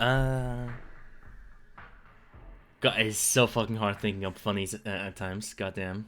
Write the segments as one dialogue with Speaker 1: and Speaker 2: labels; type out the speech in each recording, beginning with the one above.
Speaker 1: God, it's so fucking hard thinking up funnies at times. Goddamn.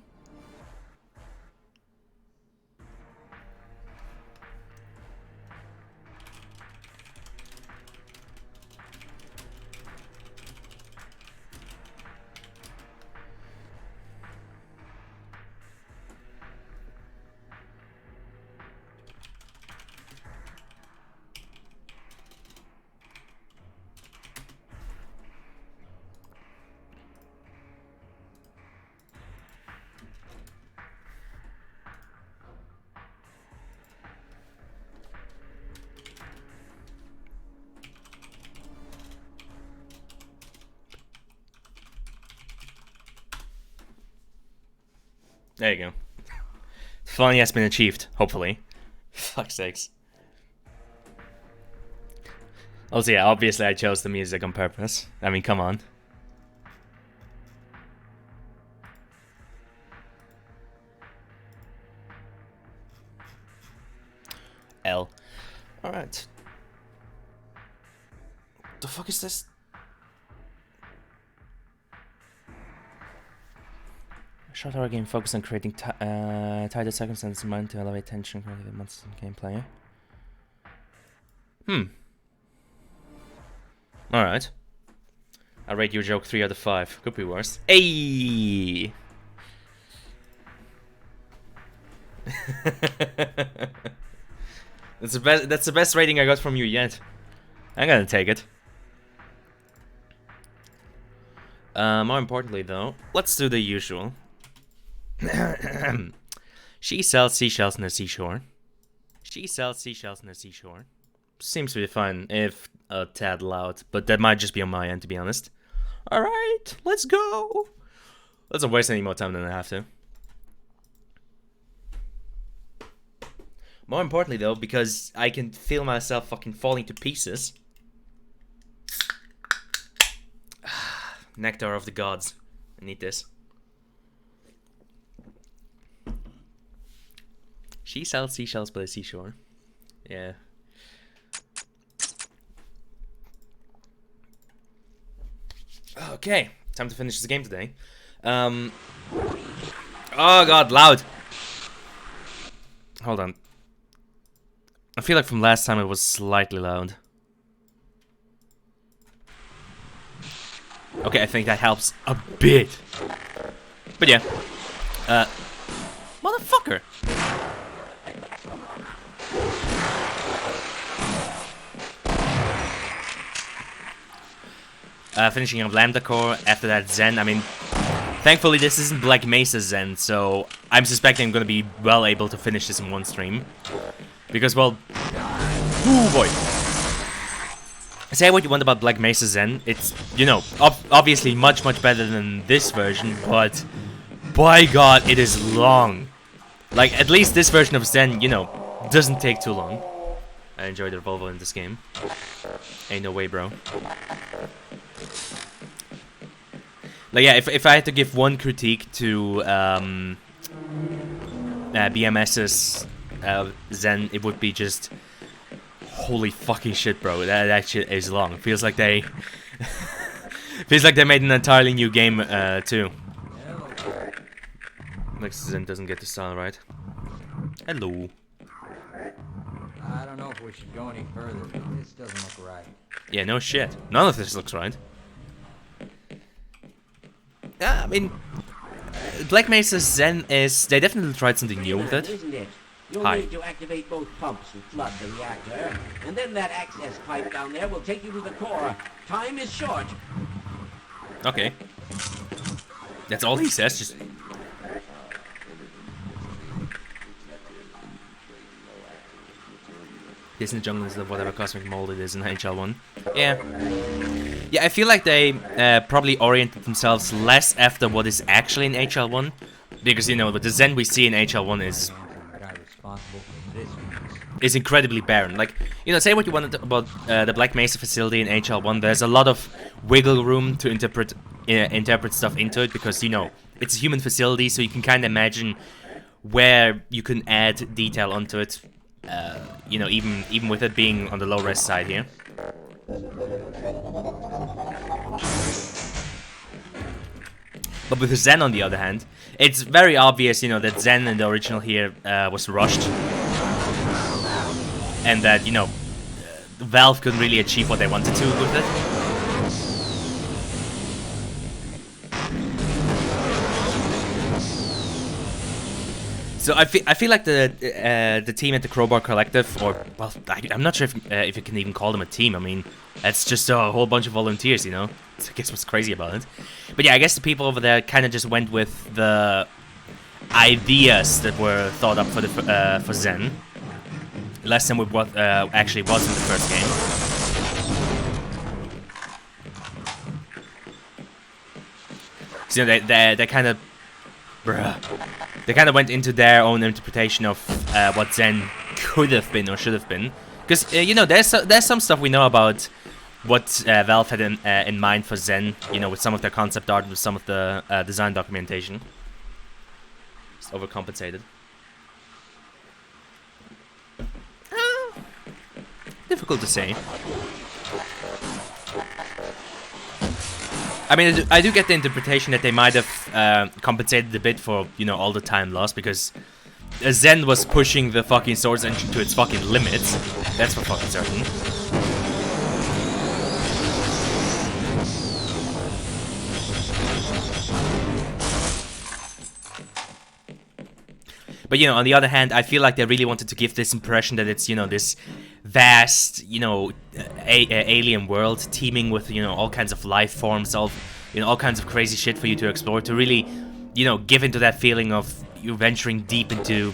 Speaker 1: There you go. Funny has been achieved, hopefully. Fuck's sakes. Also, yeah, obviously I chose the music on purpose. I mean, come on. L. Alright. The fuck is this? Short horror game focused on creating tighter circumstances in mind to elevate tension quality of monsters in gameplay. Alright. I rate your joke 3 out of 5. Could be worse. Hey! That's the best rating I got from you yet. I'm gonna take it. More importantly though, let's do the usual. She sells seashells on the seashore. She sells seashells on the seashore. Seems to be fine, if a tad loud, but that might just be on my end, to be honest. Alright, let's go! Let's not waste any more time than I have to. More importantly though, because I can feel myself fucking falling to pieces. Nectar of the gods. I need this. She sells seashells by the seashore. Yeah. Okay, time to finish this game today. Oh god, loud! Hold on. I feel like from last time it was slightly loud. Okay, I think that helps a bit. But yeah. Motherfucker! Finishing up Lambda Core, after that Zen. I mean, thankfully this isn't Black Mesa Zen, so I'm suspecting I'm gonna be well able to finish this in one stream. Because, well... Ooh, boy. Say what you want about Black Mesa Zen, it's, you know, obviously much better than this version, but... by god, it is long. Like, at least this version of Zen, you know, doesn't take too long. I enjoy the Volvo in this game. Ain't no way, bro. Like, yeah, if I had to give one critique to BMS's Zen, it would be just... holy fucking shit, bro. That shit is long. Feels like they... feels like they made an entirely new game, too. Like, Zen doesn't get the style right. Hello.
Speaker 2: I don't know if we should go any further. This doesn't look right.
Speaker 1: Yeah, no shit. None of this looks right. Yeah, I mean... Black Mesa Zen is... they definitely tried something new with it.
Speaker 3: Isn't it? You'll
Speaker 1: Hi.
Speaker 3: need to activate both pumps and flood the reactor, and then that access pipe down there will take you to the core. Time is short.
Speaker 1: Okay. That's all he says, just... This in the jungle is whatever cosmic mold it is in HL1. Yeah. Yeah, I feel like they probably oriented themselves less after what is actually in HL1. Because, you know, the Zen we see in HL1 is incredibly barren. Like, you know, say what you want about the Black Mesa facility in HL1. There's a lot of wiggle room to interpret stuff into it because, you know, it's a human facility, so you can kind of imagine where you can add detail onto it. You know, even with it being on the low res side here. But with Zen, on the other hand, it's very obvious, you know, that Zen in the original here was rushed. And that, you know, Valve couldn't really achieve what they wanted to with it. So I feel like the team at the Crowbar Collective, or well, I'm not sure if you can even call them a team. I mean, it's just a whole bunch of volunteers, you know. I guess what's crazy about it. But yeah, I guess the people over there kind of just went with the ideas that were thought up for Zen, less than with what actually was in the first game. So you know, they kind of, they kind of went into their own interpretation of what Zen could have been or should have been. Because you know, there's some stuff we know about what Valve had in mind for Zen. You know, with some of their concept art, with some of the design documentation. It's overcompensated. Difficult to say. I mean, I do get the interpretation that they might have compensated a bit for, you know, all the time lost, because Zen was pushing the fucking Swords engine to its fucking limits. That's for fucking certain. But, you know, on the other hand, I feel like they really wanted to give this impression that it's, you know, this vast, you know, alien world teeming with, you know, all kinds of life forms, all kinds of crazy shit for you to explore, to really, you know, give into that feeling of you venturing deep into,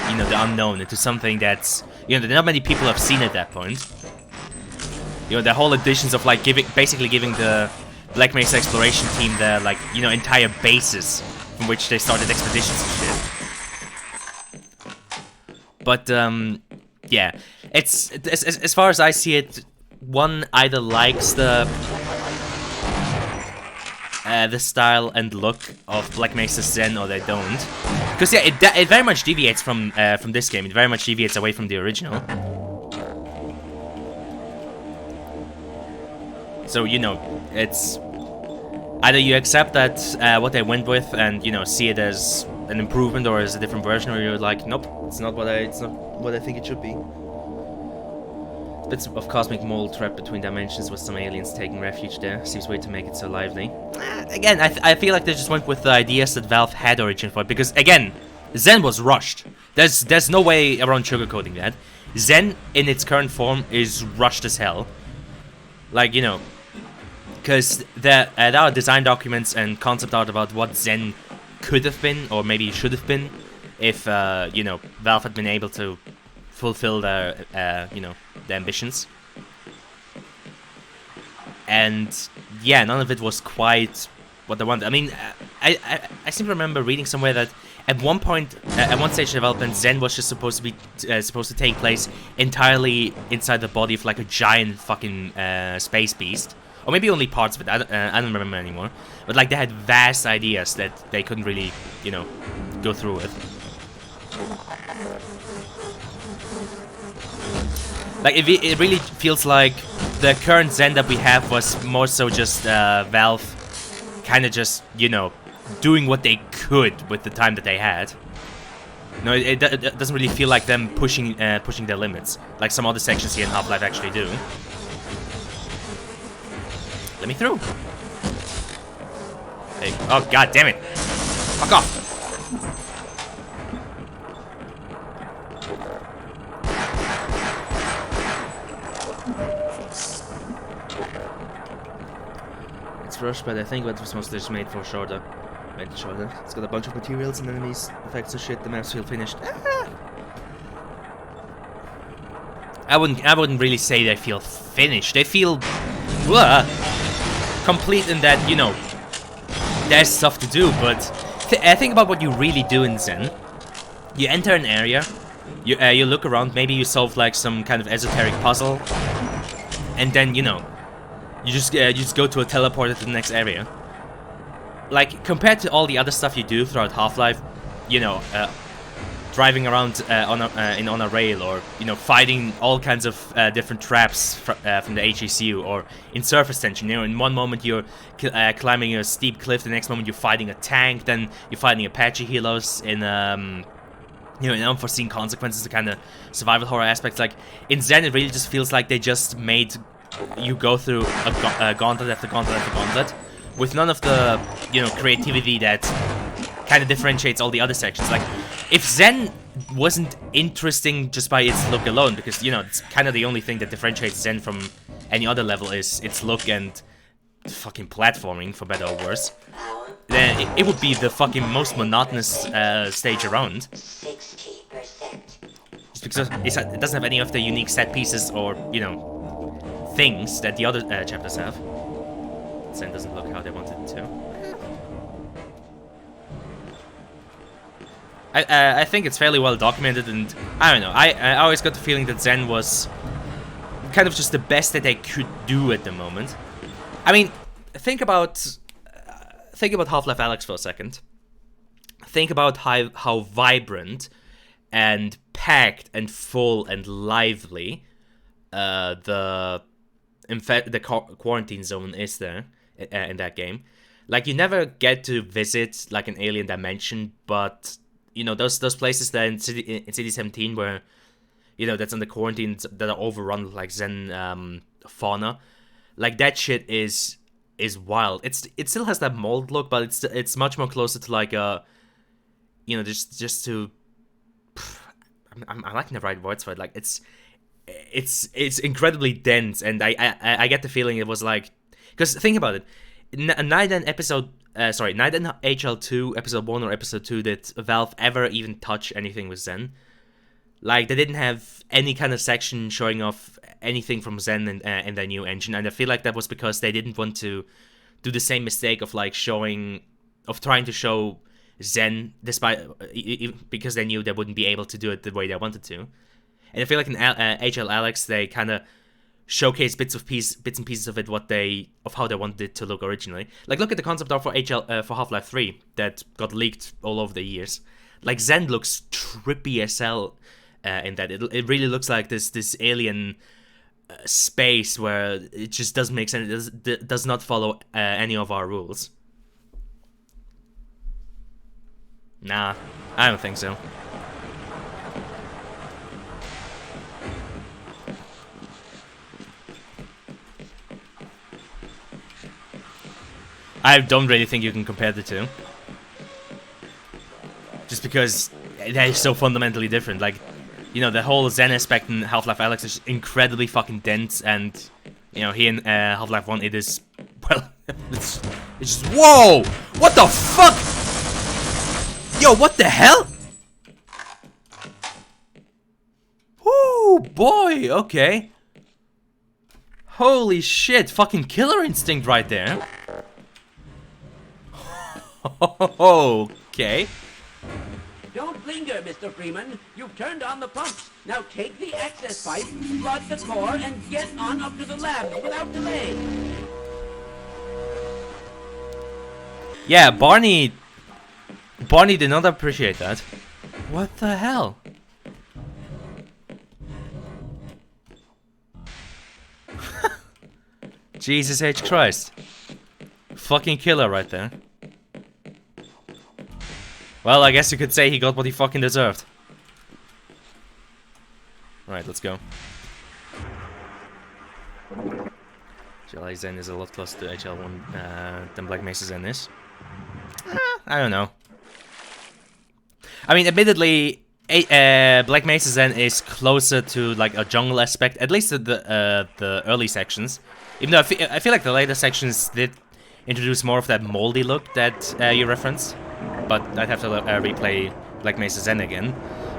Speaker 1: you know, the unknown, into something that's, you know, that not many people have seen at that point. You know, the whole additions of, like, basically giving the Black Mesa exploration team the, like, you know, entire basis from which they started expeditions and shit. But, yeah, it's, as far as I see it, one either likes the style and look of Black Mesa Zen, or they don't. Because, yeah, it very much deviates from this game. It very much deviates away from the original. So, you know, it's either you accept that what they went with and, you know, see it as an improvement or as a different version, or you're like, nope, it's not what I think it should be. Bits of cosmic mold trapped between dimensions with some aliens taking refuge there. Seems weird to make it so lively. Again, I feel like they just went with the ideas that Valve had originally for it, because again, Zen was rushed. There's no way around sugarcoating that. Zen in its current form is rushed as hell. Like, you know, because there are design documents and concept art about what Zen could have been, or maybe should have been, if you know, Valve had been able to fulfill their you know, their ambitions. And yeah, none of it was quite what they wanted. I mean, I seem to remember reading somewhere that at one point, at one stage of development, Zen was just supposed to take place entirely inside the body of like a giant fucking space beast. Or maybe only parts of it, I don't remember anymore. But like, they had vast ideas that they couldn't really, you know, go through with. Like, it really feels like the current Zen that we have was more so just Valve kind of just, you know, doing what they could with the time that they had. No, it doesn't really feel like them pushing their limits, like some other sections here in Half-Life actually do. Let me through. Hey, oh, god damn it. Fuck off. It's rushed, but I think what was mostly just made for shorter. Made shorter. It's got a bunch of materials and enemies, effects and shit. The maps feel finished. Ah! I wouldn't really say they feel finished. They feel complete in that, you know, there's stuff to do, but think about what you really do in Zen. You enter an area, you look around, maybe you solve like some kind of esoteric puzzle, and then, you know, you just go to a teleporter to the next area. Like, compared to all the other stuff you do throughout Half-Life, you know, driving around on a rail, or fighting all kinds of different traps from the HECU, or in surface tension. In one moment you're climbing a steep cliff, the next moment you're fighting a tank, then you're fighting Apache helos in in unforeseen consequences, the kind of survival horror aspects. Like in Zen, it really just feels like they just made you go through a gauntlet after gauntlet after gauntlet, with none of the creativity that kind of differentiates all the other sections. Like if Zen wasn't interesting just by its look alone, because it's kind of the only thing that differentiates Zen from any other level is its look and fucking platforming, for better or worse, then it would be the fucking most monotonous stage around.
Speaker 4: 60%.
Speaker 1: Just because it doesn't have any of the unique set pieces or things that the other chapters have. Zen doesn't look how they wanted it to. I think it's fairly well documented, and I don't know. I always got the feeling that Zen was kind of just the best that they could do at the moment. I mean, think about Half-Life Alyx for a second. Think about how vibrant and packed and full and lively the quarantine zone is there in that game. Like, you never get to visit like an alien dimension, but those places there in City 17 where that's in the quarantines that are overrun with like Zen fauna, like that shit is wild. It still has that mold look, but it's much more closer to like a just to I'm lacking the right words for it. Like it's incredibly dense, and I get the feeling it was like, because think about it, neither in HL2 episode 1 or episode 2 did Valve ever even touch anything with Zen. Like, they didn't have any kind of section showing off anything from Zen in their new engine, and I feel like that was because they didn't want to do the same mistake of like trying to show Zen, despite because they knew they wouldn't be able to do it the way they wanted to. And I feel like in HL Alyx they kind of showcase bits and pieces of it, of how they wanted it to look originally. Like, look at the concept art for Half-Life 3 that got leaked all over the years. Like, Zen looks trippy as hell in that. It really looks like this alien space where it just doesn't make sense. It does not follow any of our rules. Nah, I don't think so. I don't really think you can compare the two. Just because they're so fundamentally different. Like, the whole Zen aspect in Half-Life Alyx is incredibly fucking dense, and, here in Half-Life 1 it is, well, it's just, whoa! What the fuck? Yo, what the hell? Whoo, boy, okay. Holy shit, fucking killer instinct right there. Okay.
Speaker 3: Don't linger, Mr. Freeman. You've turned on the pumps. Now take the access pipe, flood the core, and get on up to the lab without delay.
Speaker 1: Yeah, Barney did not appreciate that. What the hell? Jesus H. Christ. Fucking killer right there. Well, I guess you could say he got what he fucking deserved. Alright, let's go. HL Zen is a lot closer to HL1 than Black Mesa Zen is. I don't know. I mean, admittedly, Black Mesa Zen is closer to like a jungle aspect, at least the early sections. Even though I feel like the later sections did introduce more of that moldy look that you referenced. But I'd have to replay Black Mesa Zen again,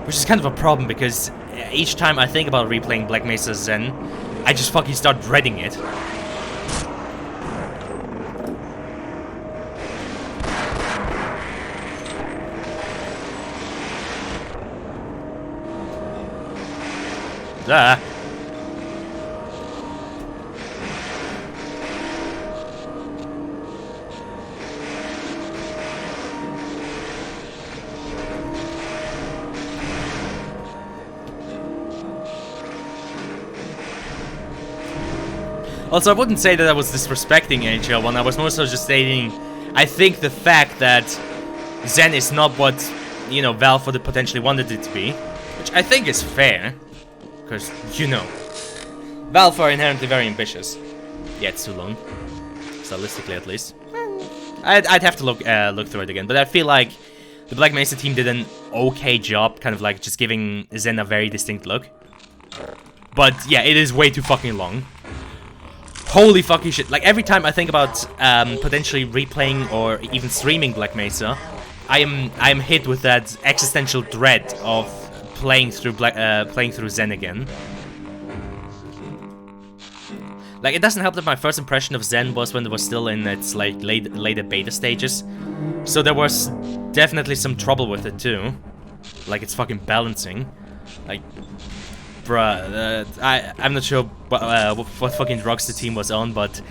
Speaker 1: which is kind of a problem because each time I think about replaying Black Mesa Zen, I just fucking start dreading it. Ah. Also, I wouldn't say that I was disrespecting NHL1, I was more so just stating, I think the fact that Zen is not what, you know, Valve would have potentially wanted it to be, which I think is fair, because, you know, Valve are inherently very ambitious. Yeah, it's too long, stylistically at least. I'd have to look through it again, but I feel like the Black Mesa team did an okay job, kind of like just giving Zen a very distinct look. But yeah, it is way too fucking long. Holy fucking shit. Like, every time I think about potentially replaying or even streaming Black Mesa, I am hit with that existential dread of playing through Zen again. Like, it doesn't help that my first impression of Zen was when it was still in its like later beta stages. So there was definitely some trouble with it too. Like, it's fucking balancing. Like, bruh, I'm not sure what fucking drugs the team was on, but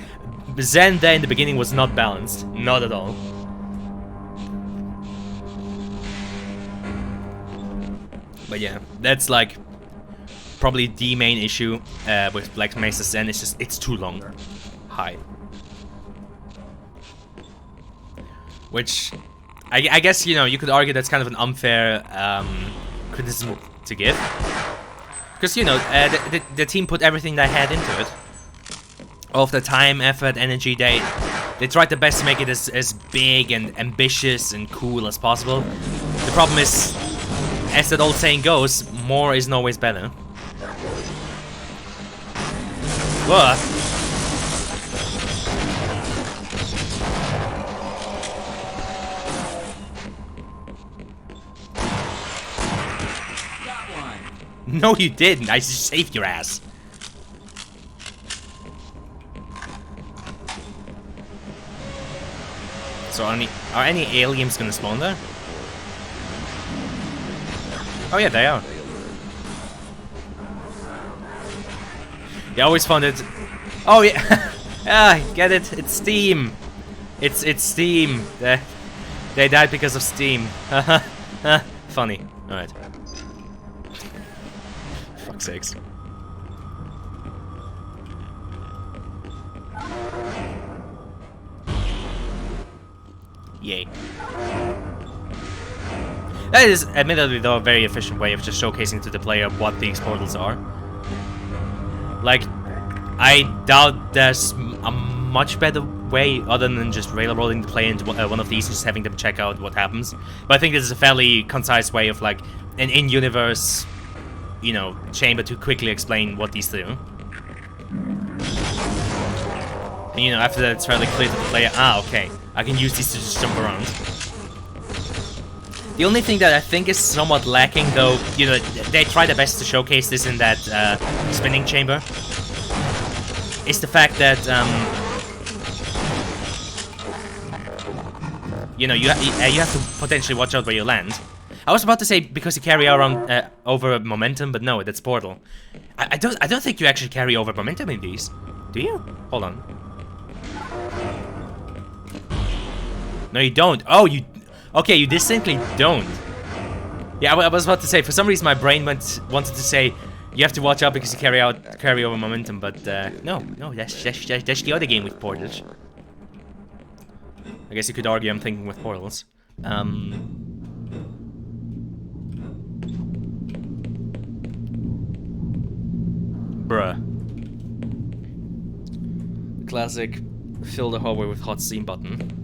Speaker 1: Zen there in the beginning was not balanced. Not at all. But yeah, that's like probably the main issue with Black Mesa Zen. It's just, it's too long. Hi. Which, I guess, you know, you could argue that's kind of an unfair criticism to give. Because, you know, the team put everything they had into it. All of the time, effort, energy, they tried their best to make it as big and ambitious and cool as possible. The problem is, as that old saying goes, more isn't always better. Whoa. No, you didn't. I just saved your ass. So are any aliens gonna spawn there? Oh yeah, they are. Yeah, I always found it. Oh yeah, ah, get it? It's Steam. It's Steam. They died because of Steam. Funny. All right. Fuck's sakes. Yay. That is admittedly though a very efficient way of just showcasing to the player what these portals are. Like, I doubt there's a much better way other than just railroading the player into one of these and just having them check out what happens. But I think this is a fairly concise way of like an in-universe, you know, chamber to quickly explain what these do. And you know, after that it's fairly clear to the player, ah, okay, I can use these to just jump around. The only thing that I think is somewhat lacking, though, you know, they try their best to showcase this in that spinning chamber, is the fact that, you know, you have to potentially watch out where you land. I was about to say because you carry around over momentum, but no, that's Portal. I don't think you actually carry over momentum in these, do you? Hold on. No, you don't. Oh, you. Okay, you distinctly don't. Yeah, I was about to say, for some reason my brain wanted to say you have to watch out because you carry over momentum, but no, that's the other game with portals. I guess you could argue I'm thinking with portals. Bruh. Classic fill the hallway with hot steam button.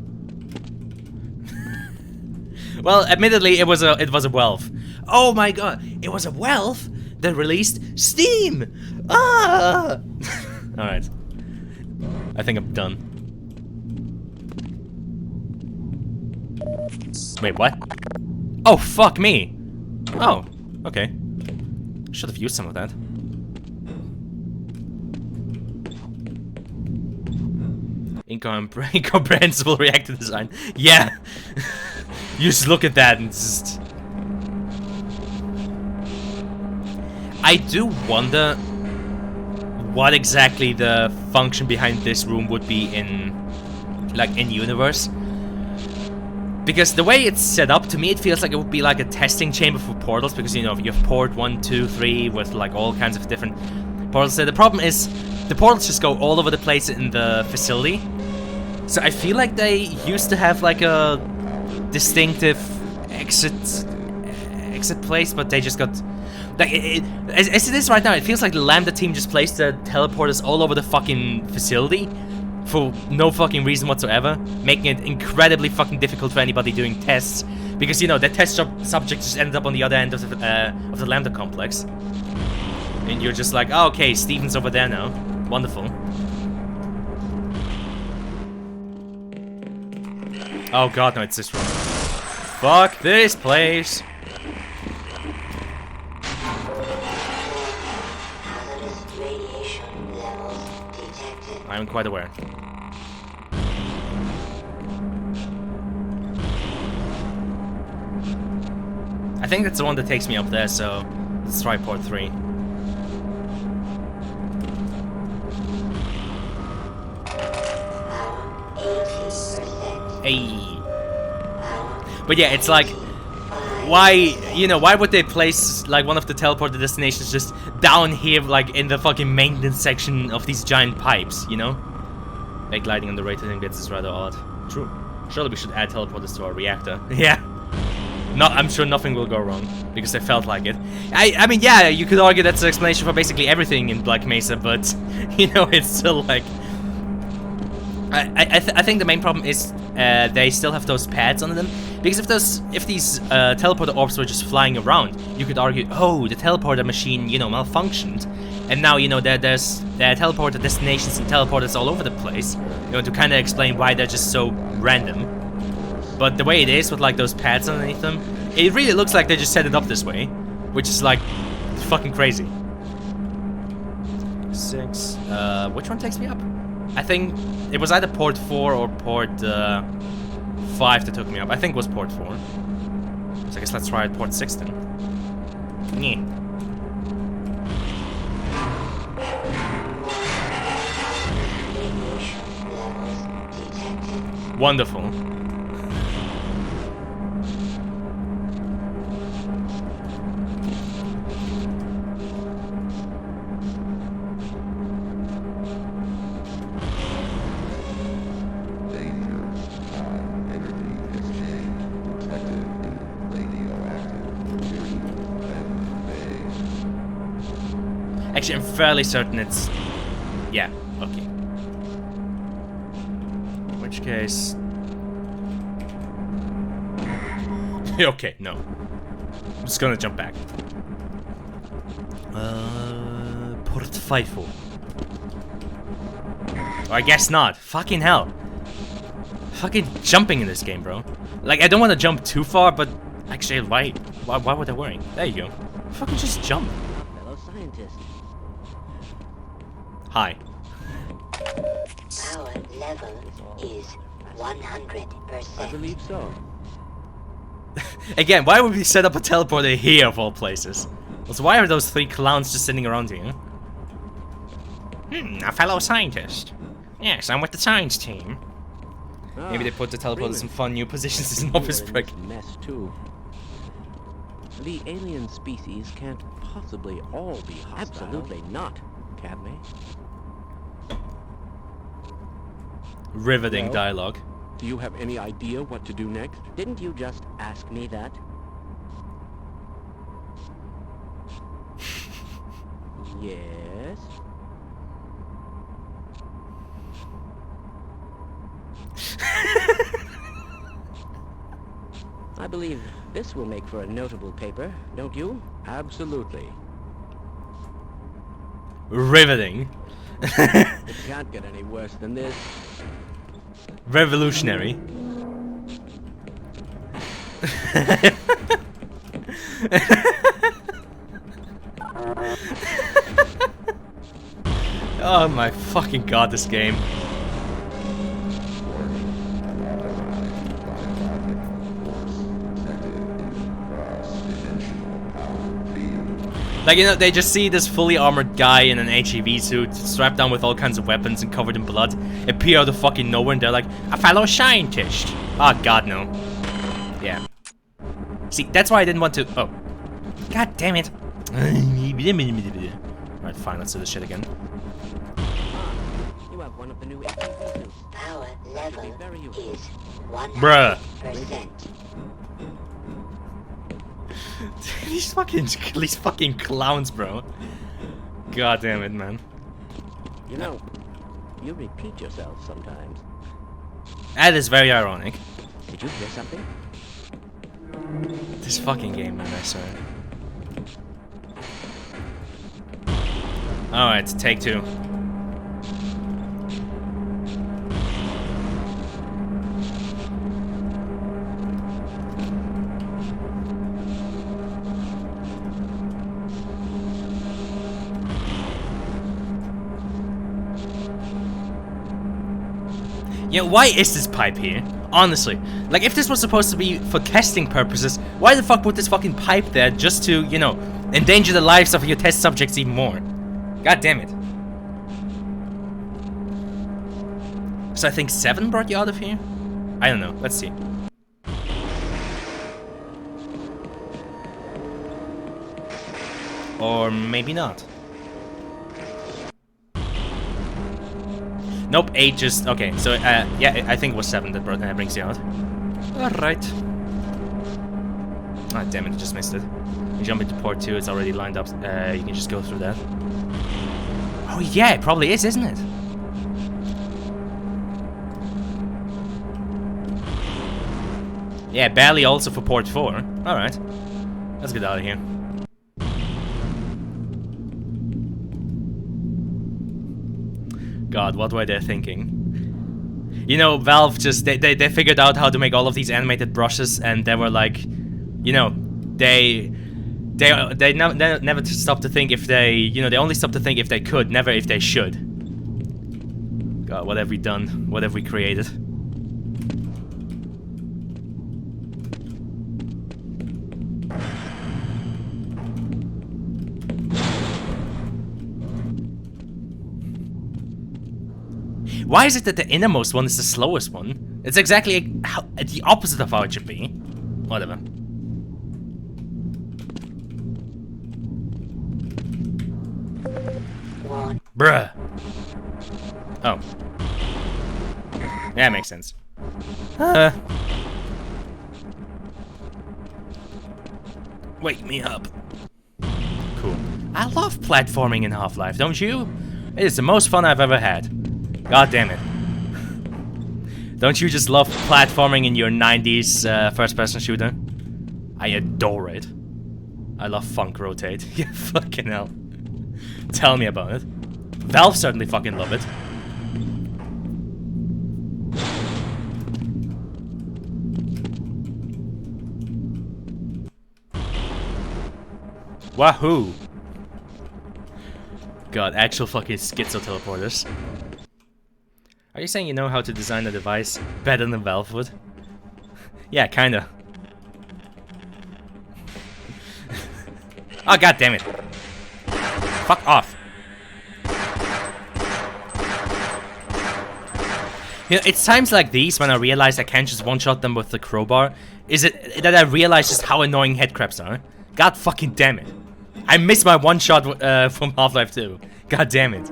Speaker 1: Well, admittedly, it was a Valve. Oh my god, it was a Valve that released Steam. Ah! All right, I think I'm done. Wait, what? Oh fuck me! Oh, okay. Should have used some of that. Incomprehensible reactor design. Yeah. You just look at that and just... I do wonder what exactly the function behind this room would be in, like, in-universe. Because the way it's set up, to me it feels like it would be like a testing chamber for portals, because, you know, you have port 1, 2, 3 with, like, all kinds of different portals there. The problem is, the portals just go all over the place in the facility. So I feel like they used to have like a distinctive exit place, but they just got like as it is right now. It feels like the Lambda team just placed the teleporters all over the fucking facility for no fucking reason whatsoever, making it incredibly fucking difficult for anybody doing tests, because you know the test subject just ended up on the other end of the Lambda complex, and you're just like, oh, okay, Steven's over there now, wonderful. Oh god, no, it's this room. Fuck this place.
Speaker 4: Radiation levels detected.
Speaker 1: I'm quite aware. I think that's the one that takes me up there, so let's try port 3. Hey. But yeah, it's like, why, you know, why would they place like one of the teleporter destinations just down here, like in the fucking maintenance section of these giant pipes, you know? Like lighting on the rotating bits is rather odd. True. Surely we should add teleporters to our reactor. Yeah. No, I'm sure nothing will go wrong, because I felt like it. I mean, yeah, you could argue that's an explanation for basically everything in Black Mesa, but, you know, it's still like... I think the main problem is they still have those pads on them, because if these teleporter orbs were just flying around, you could argue, oh, the teleporter machine, you know, malfunctioned, and now, you know, there's teleporter destinations and teleporters all over the place, you know, to kind of explain why they're just so random. But the way it is with like those pads underneath them, it really looks like they just set it up this way, which is like fucking crazy. 6. Which one takes me up? I think it was either port 4 or port 5 that took me up. I think it was port 4. So I guess let's try port 6 then. Yeah. Wonderful. Actually, I'm fairly certain it's... Yeah, okay. In which case... Okay, no. I'm just gonna jump back. Port 5. Oh, I guess not. Fucking hell. Fucking jumping in this game, bro. Like, I don't want to jump too far, but... Actually, why would I worry? There you go. Fucking just jump.
Speaker 3: Fellow scientist.
Speaker 1: Hi.
Speaker 4: Power level is 100%.
Speaker 3: I believe so.
Speaker 1: Again, why would we set up a teleporter here of all places? Also, why are those 3 clowns just sitting around here? A fellow scientist. Yes, I'm with the science team. Maybe they put the teleporters in fun new positions as an office brick.
Speaker 3: Mess too. The alien species can't possibly all be hostile. Absolutely not, can they?
Speaker 1: Riveting
Speaker 3: Well,
Speaker 1: dialogue.
Speaker 3: Do you have any idea what to do next? Didn't you just ask me that? Yes. I believe this will make for a notable paper, don't you? Absolutely.
Speaker 1: Riveting.
Speaker 3: It can't get any worse than this.
Speaker 1: Revolutionary. Oh my fucking god, this game. Like, you know, they just see this fully armored guy in an HEV suit, strapped down with all kinds of weapons and covered in blood, appear out of fucking nowhere, and they're like, a fellow scientist. Oh, god, no. Yeah. See, that's why I didn't want to... Oh. God damn it. Alright, fine, let's do this shit again.
Speaker 3: one of the new ATV suits.
Speaker 4: Power
Speaker 3: That should be
Speaker 4: level
Speaker 3: very useful.
Speaker 4: is 100%.
Speaker 1: Bruh. These fucking clowns, bro. God damn it, man.
Speaker 3: You know, you repeat yourself sometimes.
Speaker 1: That is very ironic.
Speaker 3: Did you hear something?
Speaker 1: This fucking game, man, I swear. Alright, take 2. Yeah, why is this pipe here? Honestly. Like, if this was supposed to be for testing purposes, why the fuck put this fucking pipe there just to, you know, endanger the lives of your test subjects even more? God damn it. So I think 7 brought you out of here? I don't know. Let's see. Or maybe not. Nope, 8 just... Okay, so, yeah, I think it was 7 that brings you out. Alright. Ah, damn it, I just missed it. You jump into port 2, it's already lined up. You can just go through that. Oh yeah, it probably is, isn't it? Yeah, barely also for port 4. Alright. Let's get out of here. God, what were they thinking? You know, Valve just, they figured out how to make all of these animated brushes, and they were like, you know, they never stopped to think if they, you know, they only stopped to think if they could, never if they should. God, what have we done? What have we created? Why is it that the innermost one is the slowest one? It's exactly the opposite of how it should be. Whatever. Bruh. Oh. Yeah, makes sense. Wake me up. Cool. I love platforming in Half-Life, don't you? It is the most fun I've ever had. God damn it. Don't you just love platforming in your 90s first-person shooter? I adore it. I love Funk Rotate. Yeah, fucking hell. Tell me about it. Valve certainly fucking love it. Wahoo! God, actual fucking schizo teleporters. Are you saying you know how to design a device better than Valve would? Yeah, kinda. Oh, god damn it. Fuck off. You know, it's times like these when I realize I can't just one-shot them with the crowbar, is it that I realize just how annoying headcrabs are. God fucking damn it. I missed my one-shot from Half-Life 2. God damn it.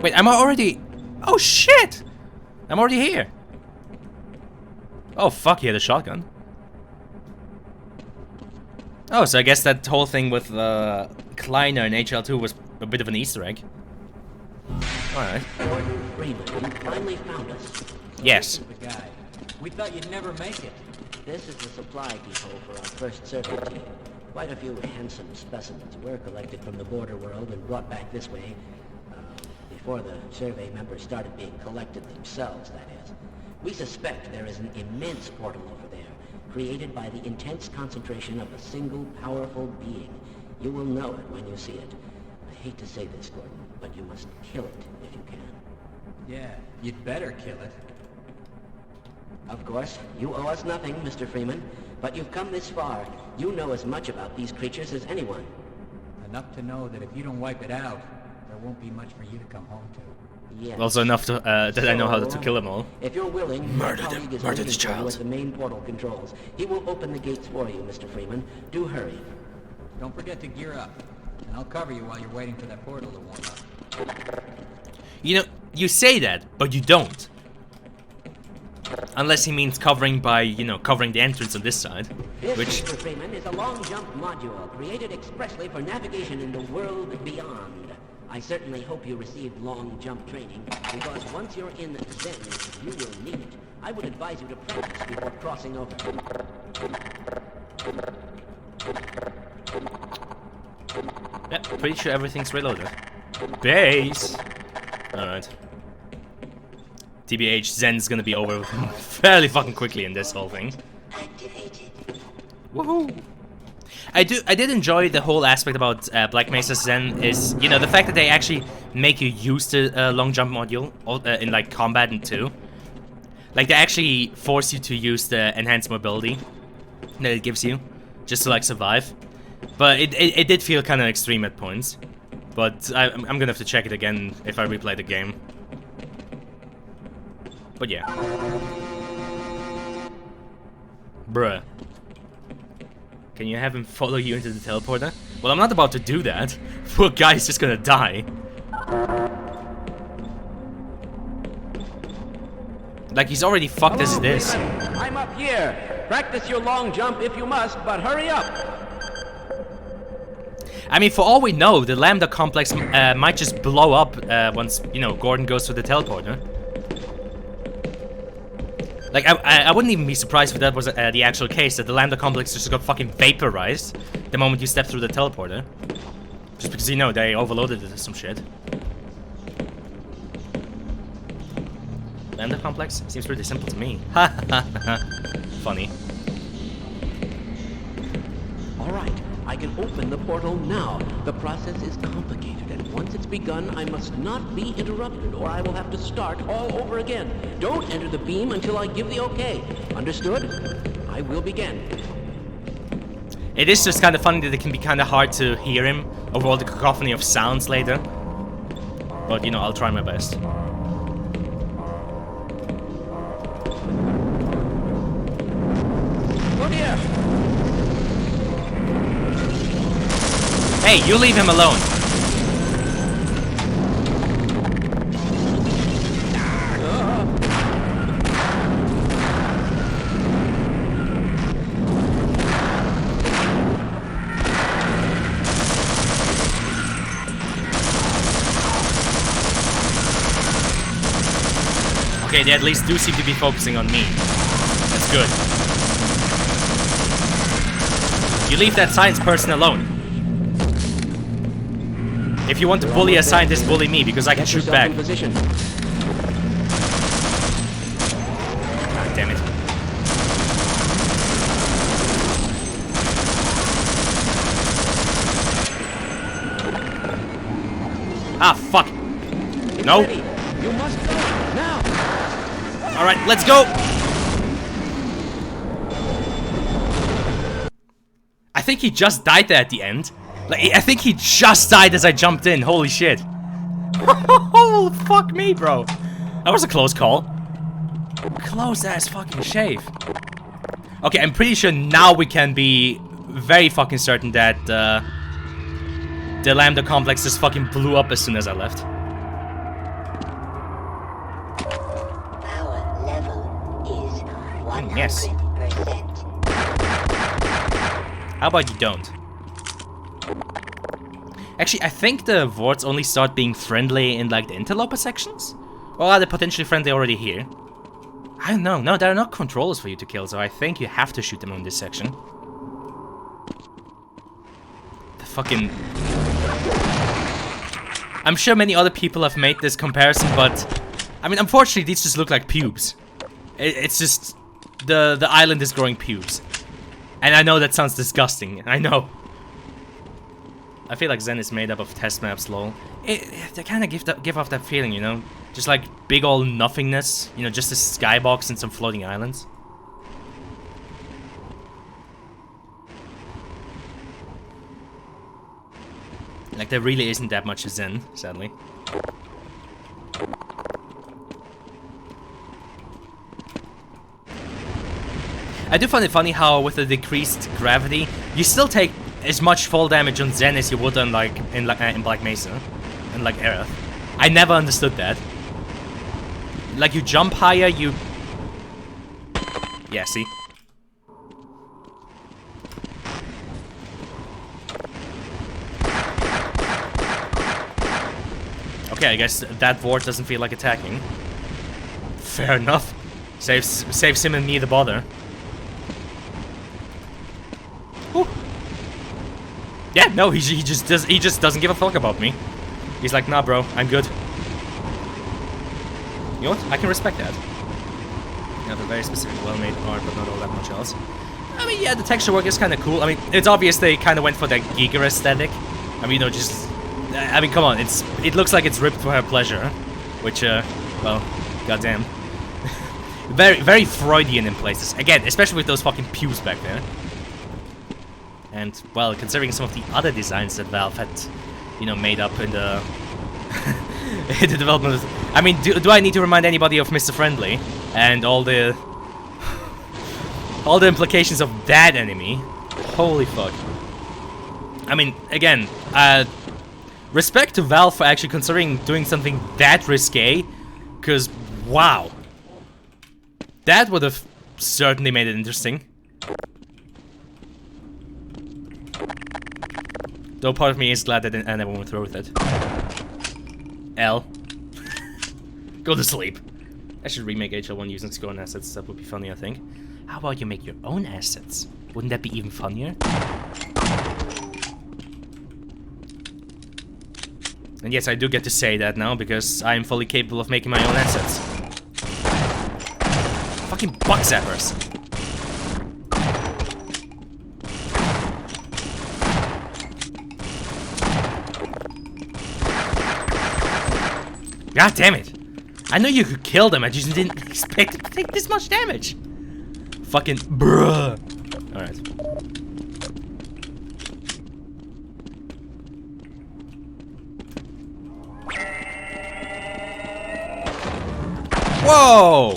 Speaker 1: Wait, am I already... Oh shit! I'm already here. Oh fuck, he had a shotgun. Oh, so I guess that whole thing with Kleiner and HL2 was a bit of an Easter egg. Alright.
Speaker 3: Gordon Freeman, you finally found us.
Speaker 1: Yes.
Speaker 2: The guy. We thought you'd never make it.
Speaker 3: This is the supply depot for our first survey team. Quite a few handsome specimens were collected from the border world and brought back this way. Before the survey members started being collected themselves, that is. We suspect there is an immense portal over there, created by the intense concentration of a single powerful being. You will know it when you see it. I hate to say this, Gordon, but you must kill it if you can.
Speaker 2: Yeah, you'd better kill it.
Speaker 3: Of course, you owe us nothing, Mr. Freeman, but you've come this far. You know as much about these creatures as anyone.
Speaker 2: Enough to know that if you don't wipe it out, there won't be much for you to come home to.
Speaker 3: Yes.
Speaker 1: Also enough to, that I know how to kill them all.
Speaker 3: If you're willing,
Speaker 1: Murder
Speaker 3: my
Speaker 1: them.
Speaker 3: colleague is
Speaker 1: Murder
Speaker 3: waiting
Speaker 1: this
Speaker 3: for you
Speaker 1: child.
Speaker 3: at the main portal controls. He will open the gates for you, Mr. Freeman. Do hurry.
Speaker 2: Don't forget to gear up, and I'll cover you while you're waiting for that portal to warm up.
Speaker 1: You know, You say that, but you don't. Unless he means covering by, you know, covering the entrance on this side.
Speaker 3: This,
Speaker 1: Which...
Speaker 3: Mr. Freeman, is a long jump module created expressly for navigation in the world beyond. I certainly hope you received long jump training, because once you're in Zen, you will need it. I would advise you to practice before crossing over.
Speaker 1: Yeah, pretty sure everything's reloaded. Base! Alright. TBH, Zen's gonna be over fairly fucking quickly in this whole thing.
Speaker 4: Activated.
Speaker 1: Woohoo! I did enjoy the whole aspect about Black Mesa Zen is, you know, the fact that they actually make you use the long jump module in like combat and 2. Like they actually force you to use the enhanced mobility that it gives you just to like survive. But it did feel kind of extreme at points. But I'm gonna have to check it again if I replay the game. But yeah. Bruh. Can you have him follow you into the teleporter? Well, I'm not about to do that. Poor guy's just gonna die. Like, he's already fucked as it is.
Speaker 5: I'm up here. Practice your long jump if you must, but hurry up.
Speaker 1: I mean, for all we know, the Lambda complex might just blow up once, you know, Gordon goes through the teleporter. Like, I wouldn't even be surprised if that was the actual case, that the Lambda complex just got fucking vaporized the moment you step through the teleporter. Just because, you know, they overloaded it or some shit. Lambda complex? Seems pretty simple to me. Ha ha ha. Funny.
Speaker 5: Alright, I can open the portal now. The process is complicated, and once it's begun, I must not be interrupted, or I will have to start all over again. Don't enter the beam until I give the okay. Understood? I will begin.
Speaker 1: It is just kind of funny that it can be kind of hard to hear him over all the cacophony of sounds later. But, you know, I'll try my best.
Speaker 5: Oh dear!
Speaker 1: Hey, you leave him alone. Okay, they at least do seem to be focusing on me. That's good. You leave that science person alone. If you want to bully a scientist, bully me, because I can shoot back. God damn it. Ah, fuck. No.
Speaker 5: You must go now.
Speaker 1: Alright, let's go! I think he just died there at the end. Like, I think he just died as I jumped in. Holy shit. Oh, fuck me, bro. That was a close call. Close as fucking shave. Okay, I'm pretty sure now we can be very fucking certain that the Lambda complex just fucking blew up as soon as I left.
Speaker 4: Power level is 100%.
Speaker 1: Yes. How about you don't? Actually, I think the wards only start being friendly in like the interloper sections? Or are they potentially friendly already here? I don't know. No, there are not controllers for you to kill, so I think you have to shoot them in this section. The fucking... I'm sure many other people have made this comparison, but... I mean, unfortunately, these just look like pubes. It's just... The island is growing pubes. And I know that sounds disgusting. I know. I feel like Zen is made up of test maps, lol. They kind of give off that feeling, you know? Just like big old nothingness. You know, just a skybox and some floating islands. Like, there really isn't that much Zen, sadly. I do find it funny how with the decreased gravity, you still take as much fall damage on Zen as you would on like in Black Mesa and like Aerith. I never understood that. like, you jump higher, you... Yeah, see? Okay, I guess that ward doesn't feel like attacking. Fair enough. Saves him and me the bother. Whew. Yeah, no, he just doesn't give a fuck about me. He's like, nah, bro, I'm good. You know what? I can respect that. You have a very specific, well-made art, but not all that much else. I mean, yeah, the texture work is kind of cool. I mean, it's obvious they kind of went for that Giga aesthetic. I mean, you know, just... I mean, come on, it looks like it's ripped for her pleasure. Which, well, goddamn. Very, very Freudian in places. Again, especially with those fucking pews back there. And, well, considering some of the other designs that Valve had, you know, made up in the... in the development of... I mean, do I need to remind anybody of Mr. Friendly? And all the... all the implications of that enemy? Holy fuck. I mean, again, respect to Valve for actually considering doing something that risque, because, wow. That would have certainly made it interesting. Though part of me is glad that I never went through with it. L. Go to sleep. I should remake HL1 using scorn assets, that would be funny, I think. How about you make your own assets? Wouldn't that be even funnier? And yes, I do get to say that now, because I am fully capable of making my own assets. Fucking buck zappers. God damn it. I know you could kill them, I just didn't expect it to take this much damage. Fucking bruh. Alright. Whoa!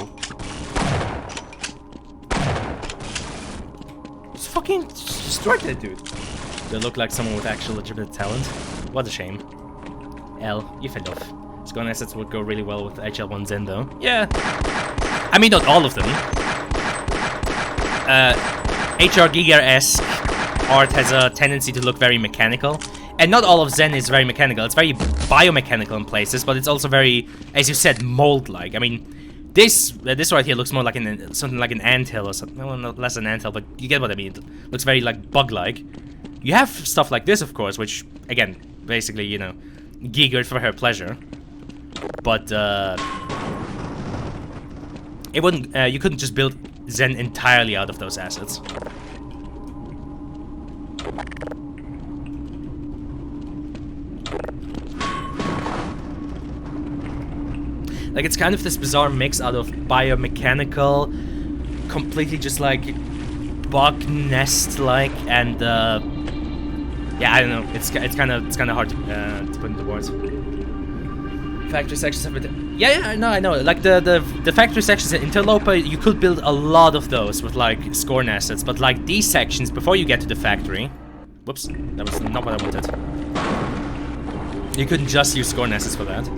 Speaker 1: Just fucking destroyed that dude. They look like someone with actual legitimate talent. What a shame. L, you fell off. Scorn assets would go really well with HL1 Zen though. Yeah. I mean, not all of them. HR Giga-esque art has a tendency to look very mechanical. And not all of Zen is very mechanical. It's very biomechanical in places, but it's also very, as you said, mold-like. I mean, this right here looks more like something like an anthill or something. Well, not less an anthill, but you get what I mean. It looks very like bug-like. You have stuff like this, of course, which again, basically, you know, gigered for her pleasure. But it wouldn't. You couldn't just build Zen entirely out of those assets. Like, it's kind of this bizarre mix out of biomechanical, completely just like bug nest-like, and yeah, I don't know. It's kind of hard to put into words. Factory sections have been... Yeah, I know. Like the factory sections in Interloper, you could build a lot of those with like scorn assets, but like these sections before you get to the factory, whoops, that was not what I wanted. You couldn't just use scorn assets for that.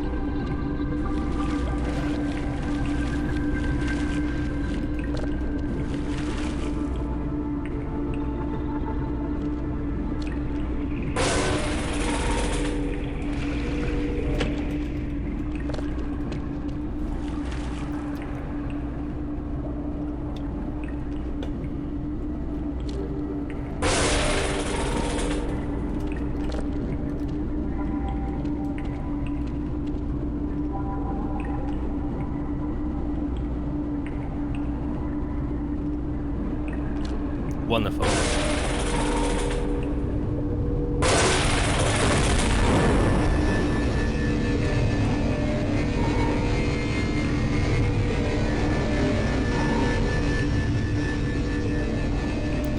Speaker 1: Wonderful.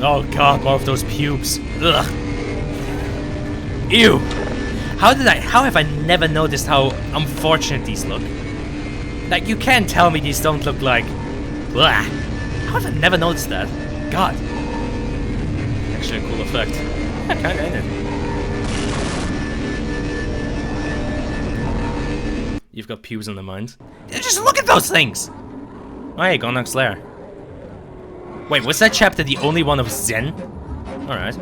Speaker 1: Oh god, more of those pubes. Ugh. Ew. How have I never noticed how unfortunate these look? Like, you can't tell me these don't look like... Blah. How have I never noticed that? God. Actually a cool effect. Yeah, kinda, ain't it? You've got pubes on the mind. Just look at those things! Oh, hey, Gonark's lair. Wait, was that chapter the only one of Zen? Alright.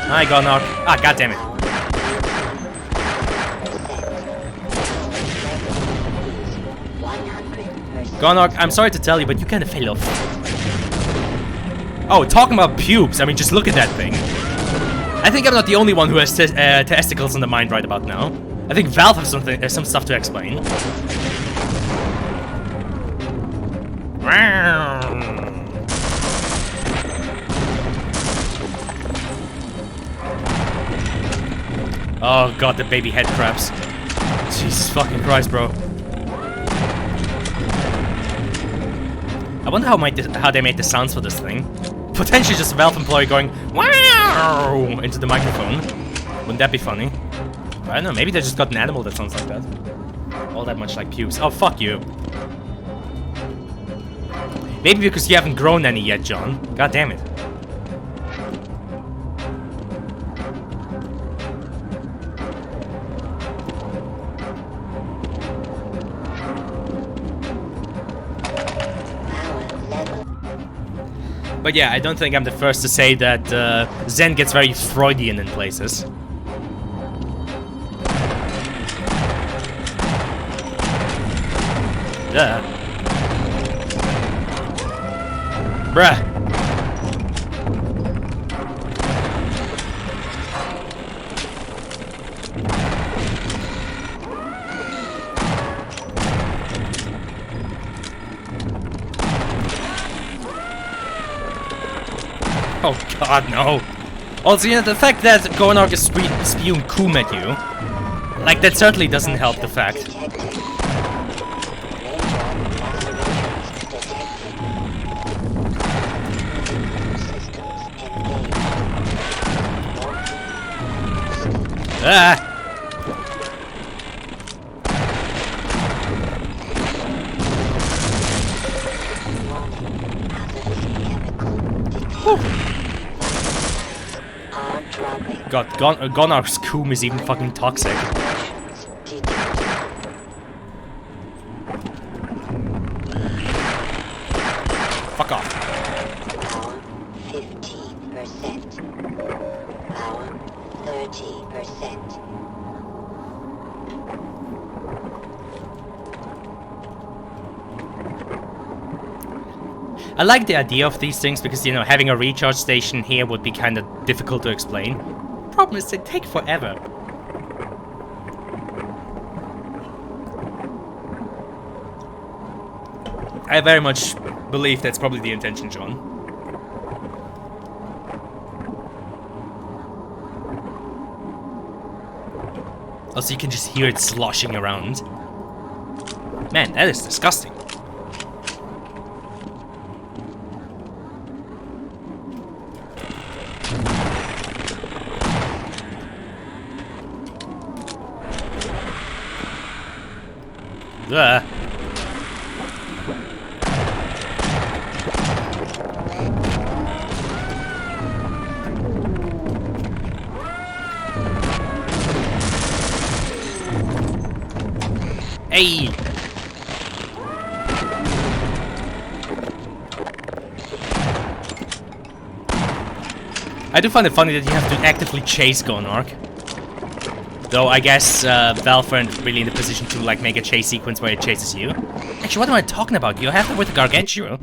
Speaker 1: Hi, Gonark. Ah, goddammit. Gonark, I'm sorry to tell you, but you kinda fell off. Oh, talking about pubes, I mean, just look at that thing. I think I'm not the only one who has testicles on the mind right about now. I think Valve has some stuff to explain. Oh god, the baby head crabs. Jesus fucking Christ, bro. I wonder how they made the sounds for this thing. Potentially just a Valve employee going wow into the microphone. Wouldn't that be funny? I don't know, maybe they just got an animal that sounds like that. All that much like pubes. Oh, fuck you. Maybe because you haven't grown any yet, John. God damn it. But yeah, I don't think I'm the first to say that Zen gets very Freudian in places. Duh. Bruh. Oh god, no. Also, you know, the fact that Gonark is spewing coom at you, like, that certainly doesn't help the fact. Ah! God, Gonark's coom is even fucking toxic. Fuck off.
Speaker 4: Power 50%. Power 30%.
Speaker 1: I like the idea of these things because, you know, having a recharge station here would be kind of difficult to explain. Problem is, they take forever. I very much believe that's probably the intention, John. Also, you can just hear it sloshing around. Man, that is disgusting. Ugh. Hey! I do find it funny that you have to actively chase Gonark. Though I guess Valve aren't really in the position to like make a chase sequence where it chases you. Actually, what am I talking about? You have to with the Gargantua.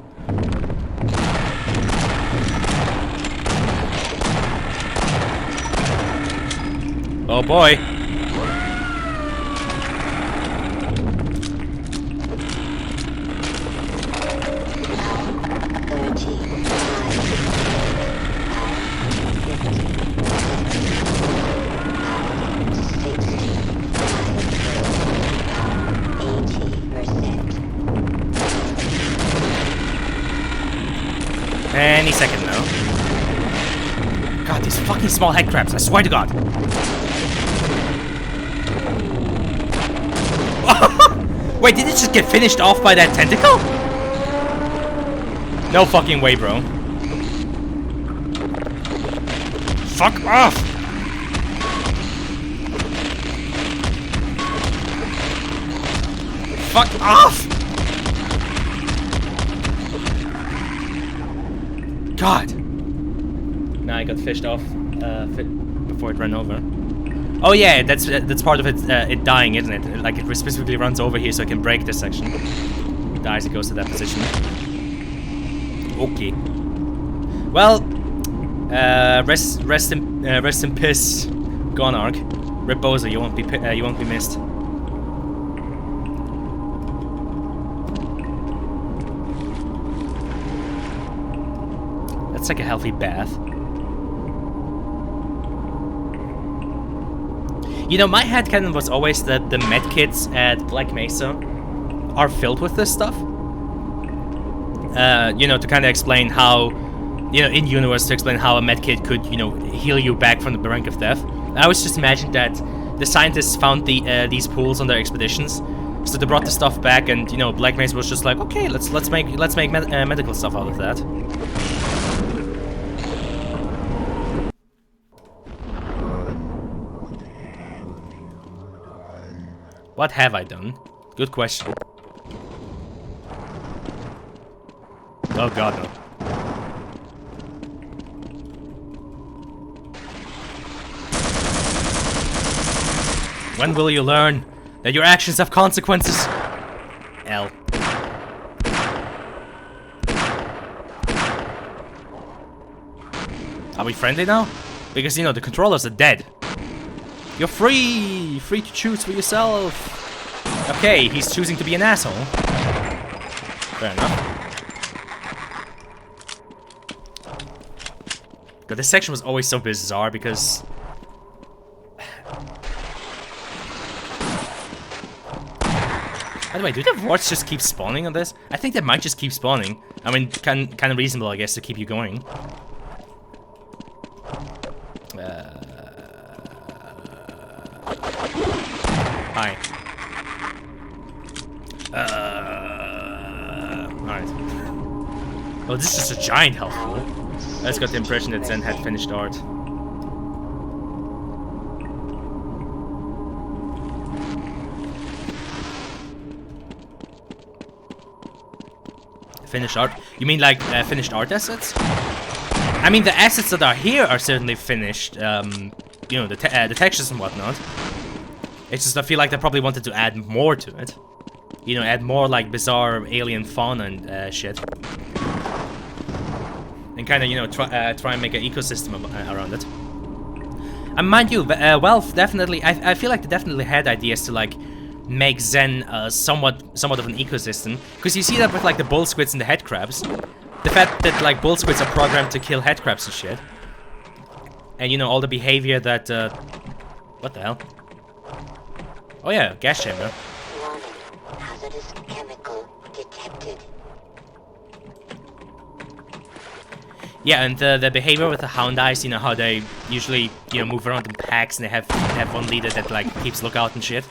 Speaker 1: Oh boy. Any second now. God, these fucking small head crabs, I swear to God. Wait, did it just get finished off by that tentacle? No fucking way, bro. Fuck off! fuck off! God! Now I got fished off before it ran over. Oh yeah, that's part of it dying, isn't it? Like it specifically runs over here so I can break this section. Dies, it goes to that position. Okay. Well, rest in piss, Gonarch. Rip Bozo, you won't be missed. That's like a healthy bath. You know, my headcanon was always that the medkits at Black Mesa are filled with this stuff. You know, to kind of explain how, you know, in universe, to explain how a medkit could, you know, heal you back from the brink of death. I always just imagined that the scientists found these pools on their expeditions, so they brought the stuff back, and you know, Black Mesa was just like, okay, let's make medical stuff out of that. What have I done? Good question. Oh god, no. When will you learn that your actions have consequences? L. Are we friendly now? Because, you know, the controllers are dead. You're free! Free to choose for yourself! Okay, he's choosing to be an asshole. Fair enough. God, this section was always so bizarre because... By the way, do the warts just keep spawning on this? I think they might just keep spawning. I mean, kind of reasonable, I guess, to keep you going. Hi. Alright. Oh, this is just a giant health pool. I just got the impression that Zen had finished art. Finished art? You mean like finished art assets? I mean, the assets that are here are certainly finished. You know, the textures and whatnot. It's just I feel like they probably wanted to add more to it. You know, add more like bizarre alien fauna and shit. And kind of, you know, try and make an ecosystem around it. And mind you, Valve definitely, I feel like they definitely had ideas to like make Zen somewhat of an ecosystem, because you see that with like the bull squids and the head crabs. The fact that like bull squids are programmed to kill head crabs and shit, and you know all the behavior that what the hell? Oh yeah, gas chamber.
Speaker 4: Warning. Hazardous chemical detected.
Speaker 1: Yeah, and the behavior with the hound eyes, you know how they usually, you know, move around in packs and they have one leader that like keeps lookout and shit.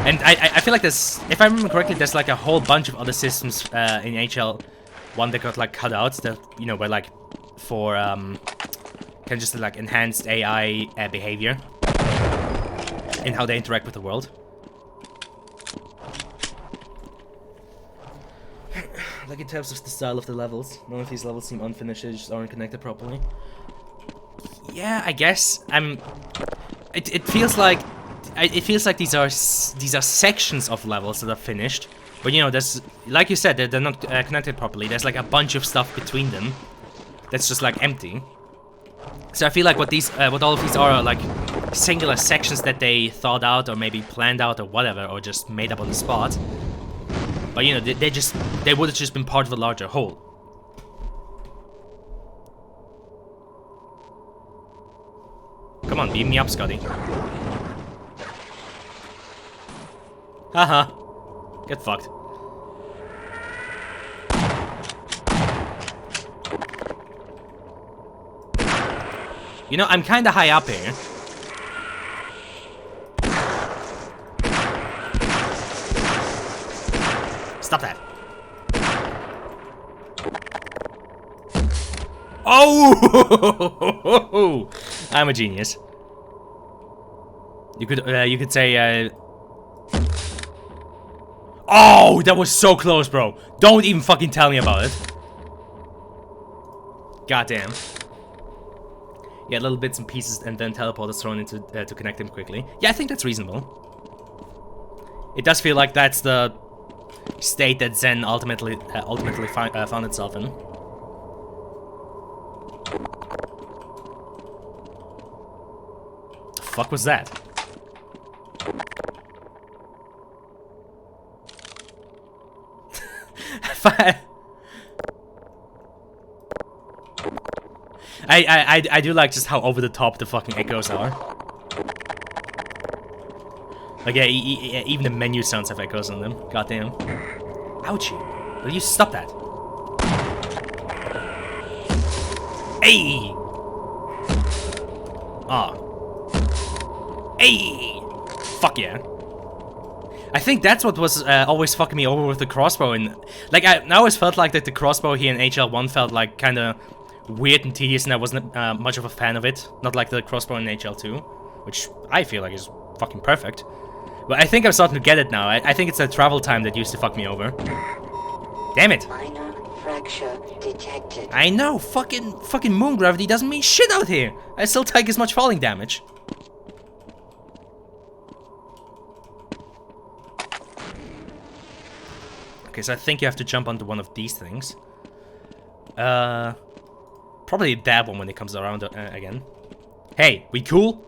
Speaker 1: And I feel like there's, if I remember correctly, there's like a whole bunch of other systems in HL1 that got like cut out that, you know, were like for kind of just like enhanced AI behavior in how they interact with the world. Like in terms of the style of the levels, none of these levels seem unfinished, they just aren't connected properly. Yeah, I guess it feels like these are sections of levels that are finished, but you know, there's, like you said, they're not connected properly. There's like a bunch of stuff between them that's just like empty. So I feel like what all of these are like singular sections that they thought out or maybe planned out or whatever, or just made up on the spot. But you know, they would have just been part of a larger whole. Come on, beam me up, Scotty. Haha. Get fucked. You know, I'm kinda high up here. Stop that. Oh! I'm a genius. You could say, Oh, that was so close, bro. Don't even fucking tell me about it. Goddamn. Yeah, little bits and pieces and then teleporters thrown into to connect them quickly. Yeah, I think that's reasonable. It does feel like that's the state that Zen ultimately found itself in. The fuck was that? I do like just how over the top the fucking echoes are. Like, yeah, even the menu sounds have echoes on them. Goddamn. Ouchie. Will you stop that? Hey! Ah. Hey! Fuck yeah. I think that's what was always fucking me over with the crossbow. And like, I always felt like that the crossbow here in HL1 felt like kind of weird and tedious, and I wasn't much of a fan of it. Not like the crossbow in HL2, which I feel like is fucking perfect. But I think I'm starting to get it now. I think it's the travel time that used to fuck me over. Damn it.
Speaker 4: Minor fracture detected.
Speaker 1: I know, fucking moon gravity doesn't mean shit out here. I still take as much falling damage. Okay, so I think you have to jump onto one of these things. Probably that one when it comes around again. Hey, we cool?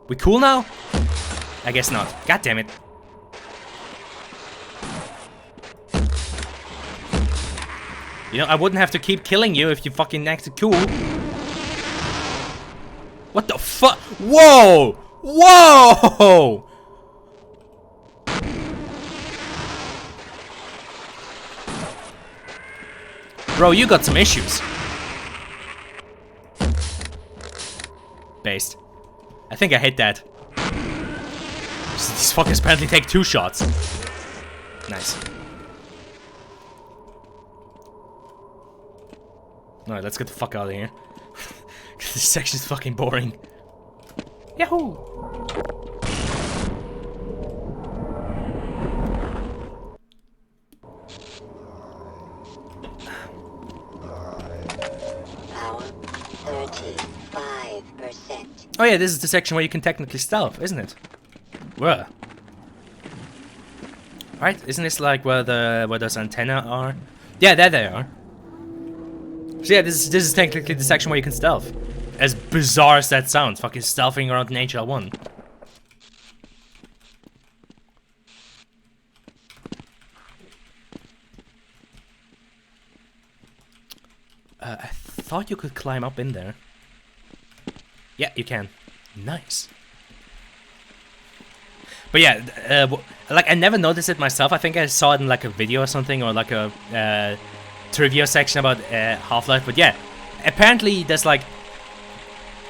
Speaker 1: We cool now? I guess not. God damn it. You know, I wouldn't have to keep killing you if you fucking acted cool. What the fuck? Whoa! Whoa! Bro, you got some issues. Based. I think I hit that. These fuckers apparently take 2 shots. Nice. Alright, let's get the fuck out of here. This section's fucking boring. Yahoo!
Speaker 4: Power 35%.
Speaker 1: Oh yeah, this is the section where you can technically stealth, isn't it? Where? Right? Isn't this like where those antennae are? Yeah, there they are. So yeah, this is technically the section where you can stealth. As bizarre as that sounds, fucking stealthing around in HL1. I thought you could climb up in there. Yeah, you can. Nice. But yeah, like I never noticed it myself. I think I saw it in like a video or something, or like a trivia section about Half-Life. But yeah, apparently there's like,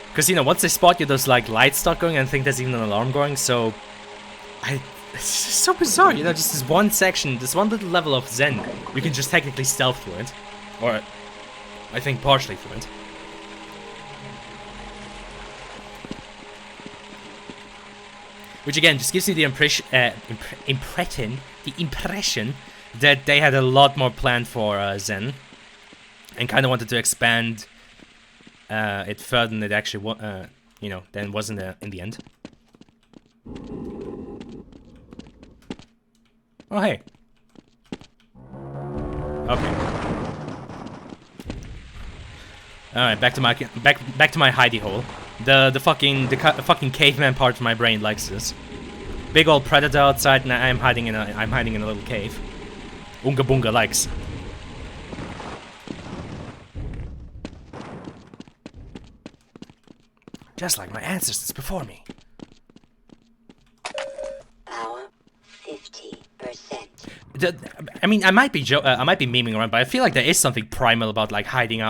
Speaker 1: because you know, once they spot you, there's like lights start going, and I think there's even an alarm going. So it's so bizarre, you know, just this one section, this one little level of Zen, we can just technically stealth through it, or I think partially through it. Which again just gives me the impression that they had a lot more planned for Zen, and kind of wanted to expand it further than it actually, you know, than was in the end. Oh hey. Okay. All right, back to my hidey hole. The fucking caveman part of my brain likes this. Big old predator outside, and I'm hiding in a little cave. Unga Bunga likes. Just like my ancestors before me.
Speaker 4: Power 50%.
Speaker 1: I mean, I might be memeing around, but I feel like there is something primal about like hiding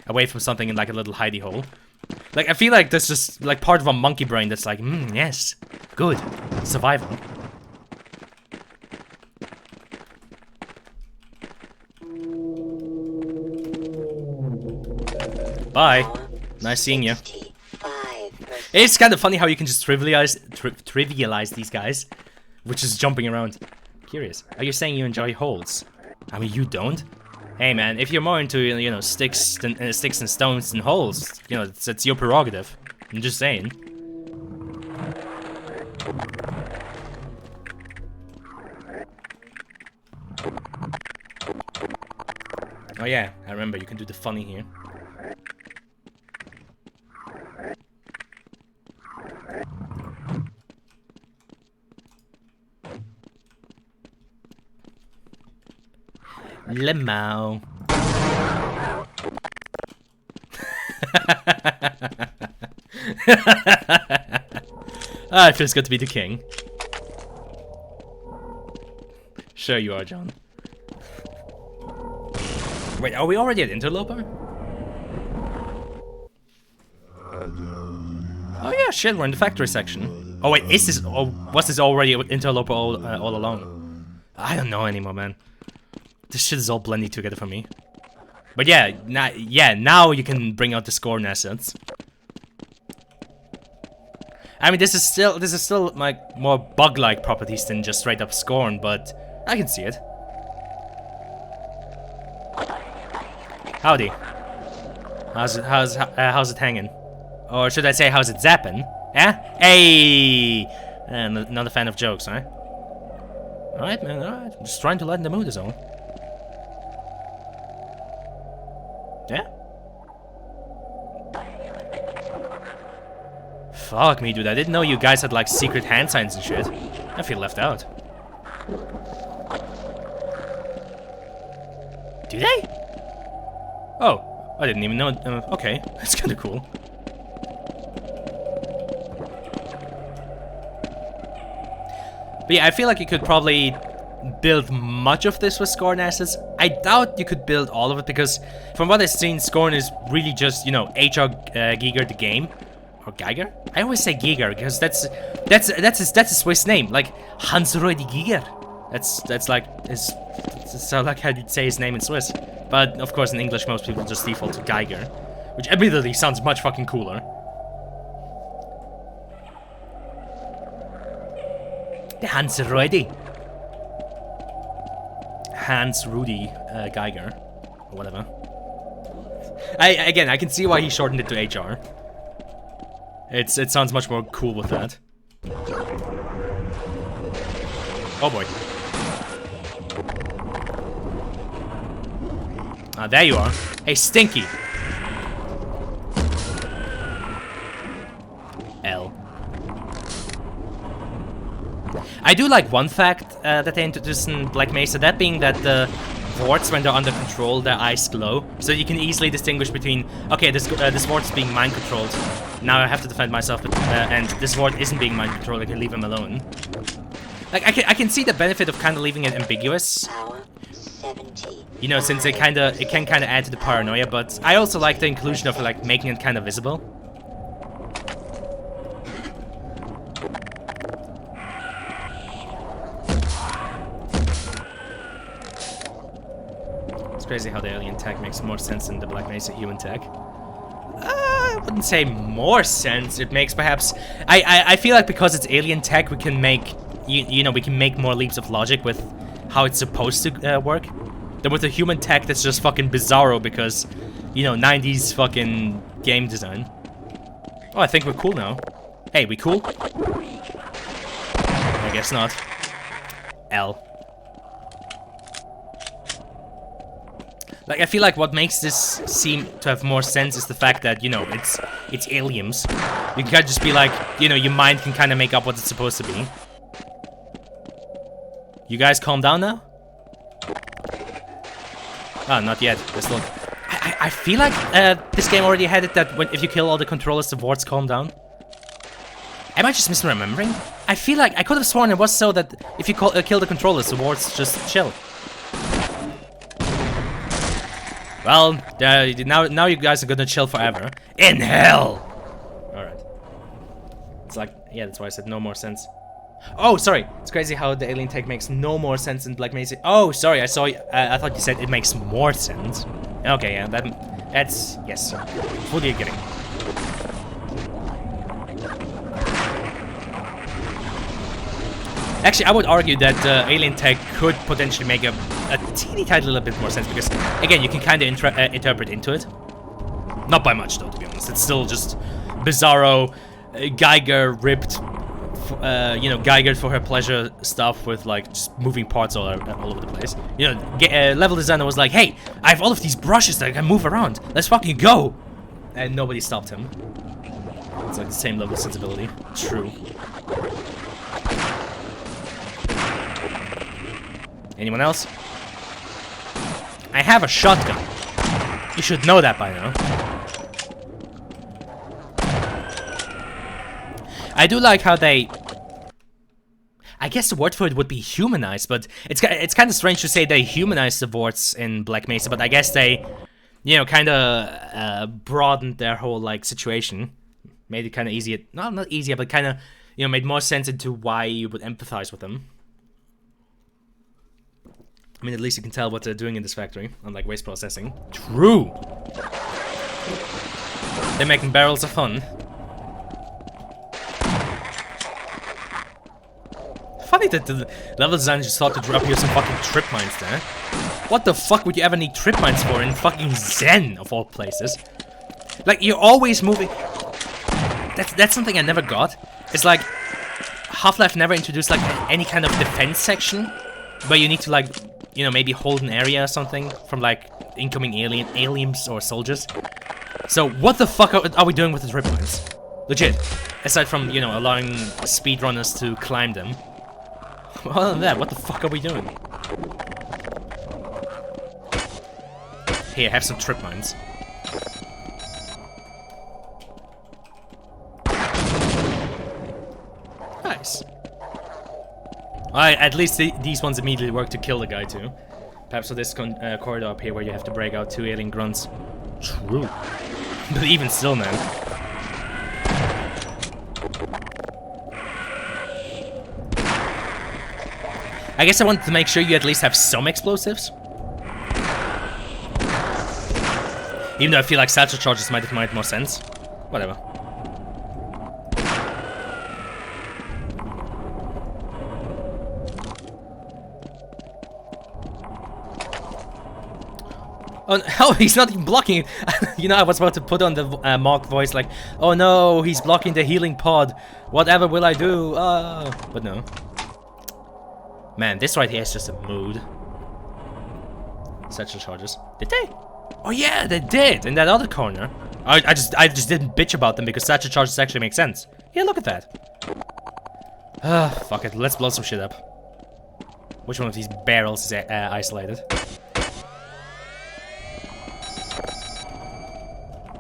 Speaker 1: away from something in like a little hidey hole. Like, I feel like that's just, like, part of a monkey brain that's like, yes, good, survival. Bye. Nice seeing you.
Speaker 4: 65%.
Speaker 1: It's kind of funny how you can just trivialize these guys. which is jumping around. Curious. Are you saying you enjoy holes? I mean, you don't? Hey man, if you're more into, you know, sticks and stones than holes, you know, it's your prerogative. I'm just saying. Oh yeah, I remember, you can do the funny here. Limo. Ah, it feels good to be the king. Sure you are, John. Wait, are we already at Interloper? Oh yeah, shit, we're in the factory section. Oh wait, is this? Oh, was this already Interloper all along? I don't know anymore, man. This shit is all blending together for me. But yeah, now you can bring out the Scorn assets. I mean, this is still like more bug-like properties than just straight up Scorn, but I can see it. Howdy. How's it hanging? Or should I say, how's it zapping? Eh? Hey! Not a fan of jokes, huh? Alright, man, alright. I'm just trying to lighten the mood is all. Yeah? Fuck me, dude. I didn't know you guys had, like, secret hand signs and shit. I feel left out. Do they? Oh, I didn't even know. Okay, that's kinda cool. But yeah, I feel like you could probably build much of this with Scorn assets. I doubt you could build all of it because from what I've seen, Scorn is really just, you know, HR Giger the game. Or Geiger? I always say Giger because that's a Swiss name, like Hans-Rudi Giger. That's like like how you'd say his name in Swiss. But of course in English most people just default to Geiger, which admittedly sounds much fucking cooler. The Hans-Rudi Geiger, or whatever. Again, I can see why he shortened it to HR. It sounds much more cool with that. Oh boy. Ah, there you are. Hey, Stinky. L. I do like one fact that they introduced in Black Mesa, that being that the wards, when they're under control, their eyes glow, so you can easily distinguish between, okay, this ward is being mind controlled, now I have to defend myself, but, and this ward isn't being mind controlled, I can leave him alone. Like, I can see the benefit of kind of leaving it ambiguous, you know, since it can kind of add to the paranoia, but I also like the inclusion of, like, making it kind of visible. It's crazy how the alien tech makes more sense than the Black Mesa human tech. I wouldn't say more sense. It makes perhaps... I feel like because it's alien tech, we can make... You know, we can make more leaps of logic with how it's supposed to work. Than with the human tech that's just fucking bizarro because, you know, 90s fucking game design. Oh, I think we're cool now. Hey, we cool? I guess not. L. Like, I feel like what makes this seem to have more sense is the fact that, you know, it's aliens. You can't just be like, you know, your mind can kind of make up what it's supposed to be. You guys calm down now? Oh, not yet. Let's look. I feel like this game already had it that if you kill all the controllers, the wards calm down. Am I just misremembering? I feel like I could have sworn it was so that if you kill the controllers, the wards just chill. Well, now you guys are gonna chill forever. In hell! Alright. It's like, yeah, that's why I said no more sense. Oh, sorry. It's crazy how the alien tech makes no more sense in Black Mesa. Oh, sorry, I thought you said it makes more sense. Okay, yeah, that's, yes. Fully getting. Actually, I would argue that alien tech could potentially make a teeny tiny little bit more sense because, again, you can kind of interpret into it. Not by much, though, to be honest. It's still just Bizarro, Geiger ripped, you know, Geiger for her pleasure stuff with, like, just moving parts all over the place. You know, level designer was like, hey, I have all of these brushes that I can move around. Let's fucking go! And nobody stopped him. It's like the same level of sensibility. True. Anyone else? I have a shotgun. You should know that by now. I do like how they... I guess the word for it would be humanized, but it's kind of strange to say they humanized the Vorts in Black Mesa, but I guess they, you know, kind of broadened their whole, like, situation. Made it kind of easier. No, not easier, but kind of, you know, made more sense into why you would empathize with them. I mean, at least you can tell what they're doing in this factory, unlike waste processing. True! They're making barrels of fun. Funny that the level designer just thought to drop here some fucking trip mines there. What the fuck would you ever need trip mines for in fucking Zen, of all places? Like, you're always moving... That's something I never got. It's like, Half-Life never introduced, like, any kind of defense section where you need to, like, you know, maybe hold an area or something from, like, incoming aliens or soldiers. So, what the fuck are we doing with the trip mines? Legit. Aside from, you know, allowing speedrunners to climb them. Other than that, what the fuck are we doing? Here, have some trip mines. Nice. Alright, at least these ones immediately work to kill the guy too. Perhaps for this corridor up here where you have to break out 2 alien grunts. True. But even still, man. I guess I wanted to make sure you at least have some explosives. Even though I feel like satchel charges might have made more sense. Whatever. Oh, he's not even blocking. You know, I was about to put on the mock voice like, oh no, he's blocking the healing pod. Whatever will I do? But no. Man, this right here is just a mood. Satchel charges. Did they? Oh yeah, they did. In that other corner. I just didn't bitch about them because satchel charges actually make sense. Yeah, look at that. Fuck it. Let's blow some shit up. Which one of these barrels is isolated?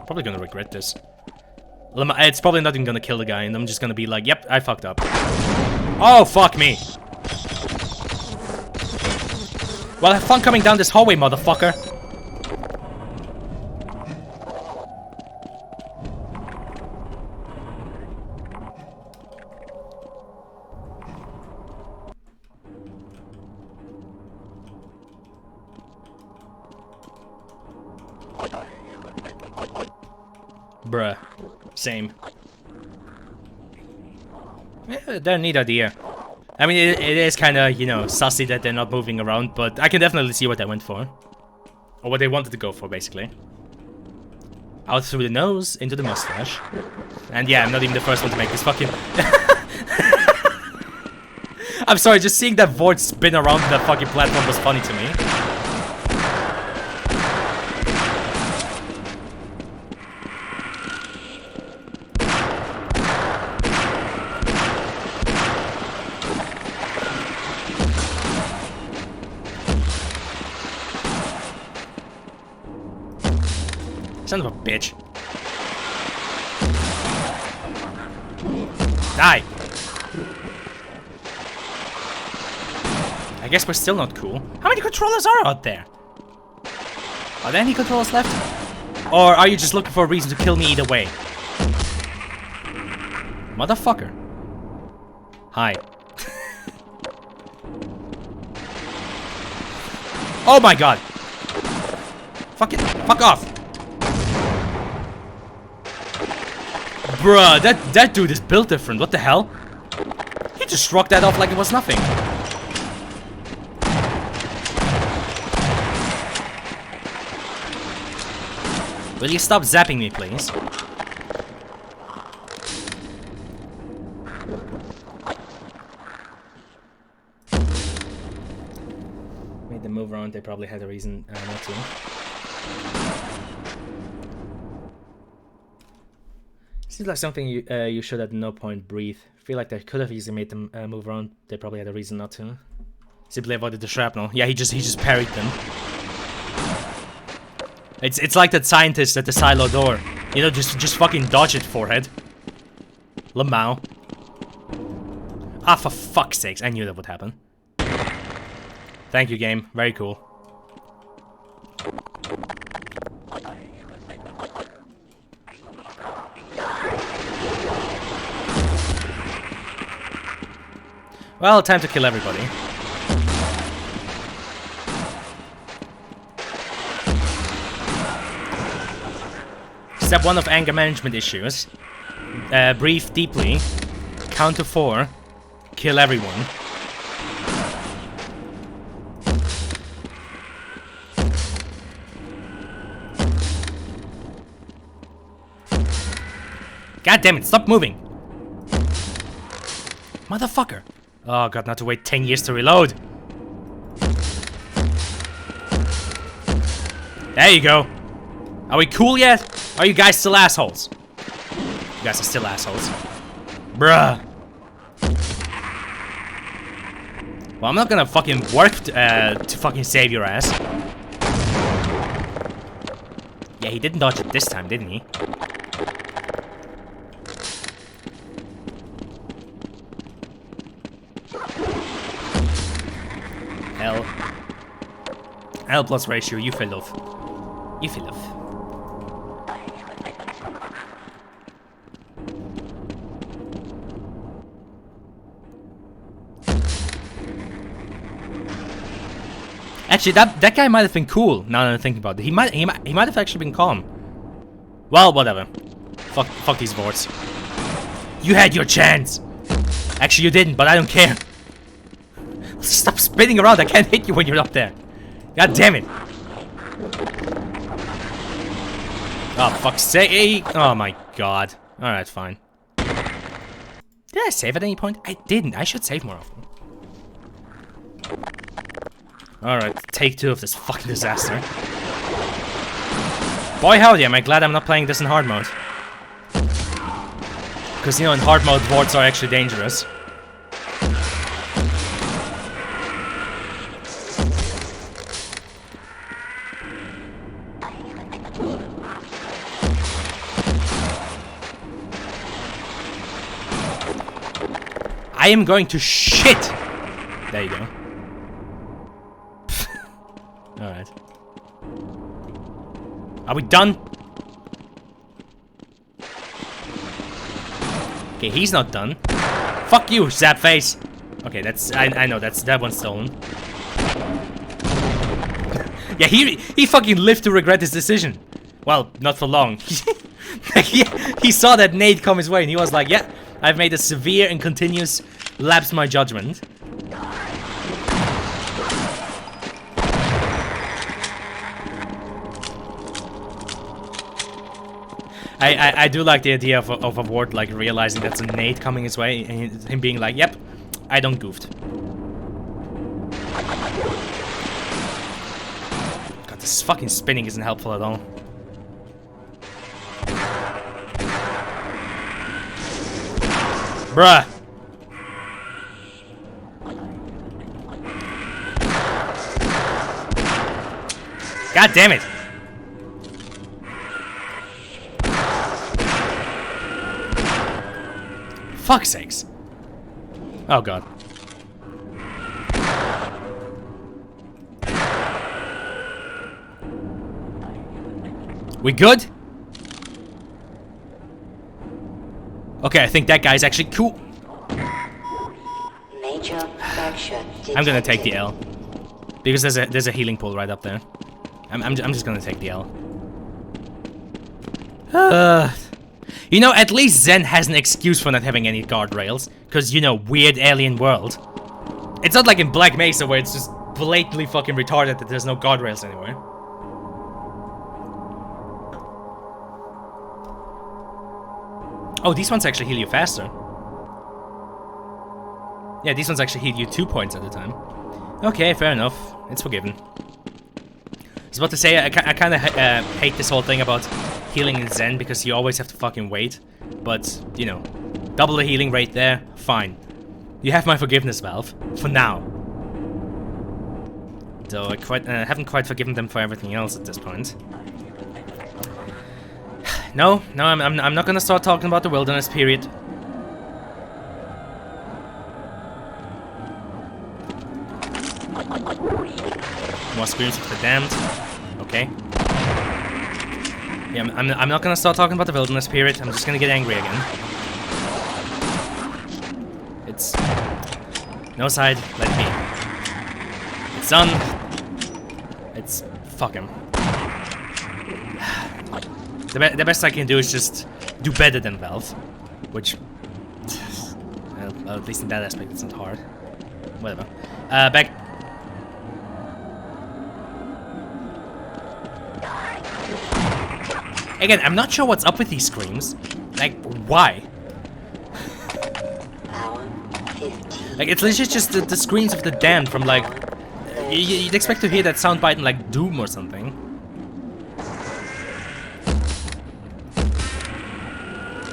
Speaker 1: Probably gonna regret this. It's probably not even gonna kill the guy, and I'm just gonna be like, yep, I fucked up. Oh, fuck me. Well, have fun coming down this hallway, motherfucker. Bruh. Same. Yeah, they're a neat idea. I mean, it is kind of, you know, sussy that they're not moving around, but I can definitely see what they went for. Or what they wanted to go for, basically. Out through the nose, into the mustache. And yeah, I'm not even the first one to make this fucking... I'm sorry, just seeing that Vort spin around that fucking platform was funny to me. Son of a bitch. Die! I guess we're still not cool. How many controllers are out there? Are there any controllers left? Or are you just looking for a reason to kill me either way? Motherfucker. Hi. Oh my god! Fuck it. Fuck off! Bruh, that dude is built different. What the hell? just shrugged that off like it was nothing. Will you stop zapping me, please? Made them move around, they probably had a reason not to. Seems like something you should at no point breathe. Feel like they could have easily made them move around, they probably had a reason not to. Simply avoided the shrapnel. Yeah, he just parried them. It's like that scientist at the silo door. You know, just fucking dodge it, forehead. Lamau. Ah, for fuck's sakes, I knew that would happen. Thank you, game. Very cool. Well, time to kill everybody. Step 1 of anger management issues. Breathe deeply. Count to 4. Kill everyone. God damn it, stop moving! Motherfucker! Oh god, not to wait 10 years to reload! There you go! Are we cool yet? Are you guys still assholes? You guys are still assholes. Bruh! Well, I'm not gonna fucking work to fucking save your ass. Yeah, he didn't dodge it this time, didn't he? L plus ratio, you fell off. You fell off. Actually, that guy might have been cool. Now that I'm thinking about it, he might have actually been calm. Well, whatever. Fuck these boards. You had your chance. Actually, you didn't, but I don't care. Stop spinning around. I can't hit you when you're up there. God damn it. Oh, fuck's sake. Oh my god. Alright, fine. Did I save at any point? I didn't. I should save more often. Alright, take 2 of this fucking disaster. Boy howdy, am I glad I'm not playing this in hard mode. Because, you know, in hard mode, boards are actually dangerous. I am going to shit! There you go. Alright. Are we done? Okay, he's not done. Fuck you, Zap Face! Okay, that's... I know, that one's stolen. Yeah, he fucking lived to regret his decision. Well, not for long. He saw that nade come his way and he was like, yeah, I've made a severe and continuous lapse in my judgment. I do like the idea of a ward like realizing that's a nade coming his way and him being like, yep, I don't goofed. God, this fucking spinning isn't helpful at all. Bruh. God damn it. Fuck's sakes. Oh god. We good? Okay, I think that guy's actually cool.
Speaker 4: Major fracture detected.
Speaker 1: I'm gonna take the L. Because there's a healing pool right up there. I'm just gonna take the L. You know, at least Zen has an excuse for not having any guardrails. Because, you know, weird alien world. It's not like in Black Mesa where it's just blatantly fucking retarded that there's no guardrails anywhere. Oh, these ones actually heal you faster. Yeah, these ones actually heal you 2 points at a time. Okay, fair enough. It's forgiven. I was about to say, I kind of hate this whole thing about healing in Zen because you always have to fucking wait. But, you know, double the healing rate there, fine. You have my forgiveness, Valve. For now. Though I haven't quite forgiven them for everything else at this point. No, I'm not gonna start talking about the wilderness period. More screams of the damned. Okay. Yeah, I'm not gonna start talking about the wilderness period. I'm just gonna get angry again. It's no side. Let it be. It's done. It's fuck him. The best I can do is just do better than Valve, which, well, at least in that aspect, it's not hard. Whatever. Back. Again, I'm not sure what's up with these screams. Like, why? Like, it's legit just the screams of the damned from, like, you'd expect to hear that soundbite in, like, Doom or something.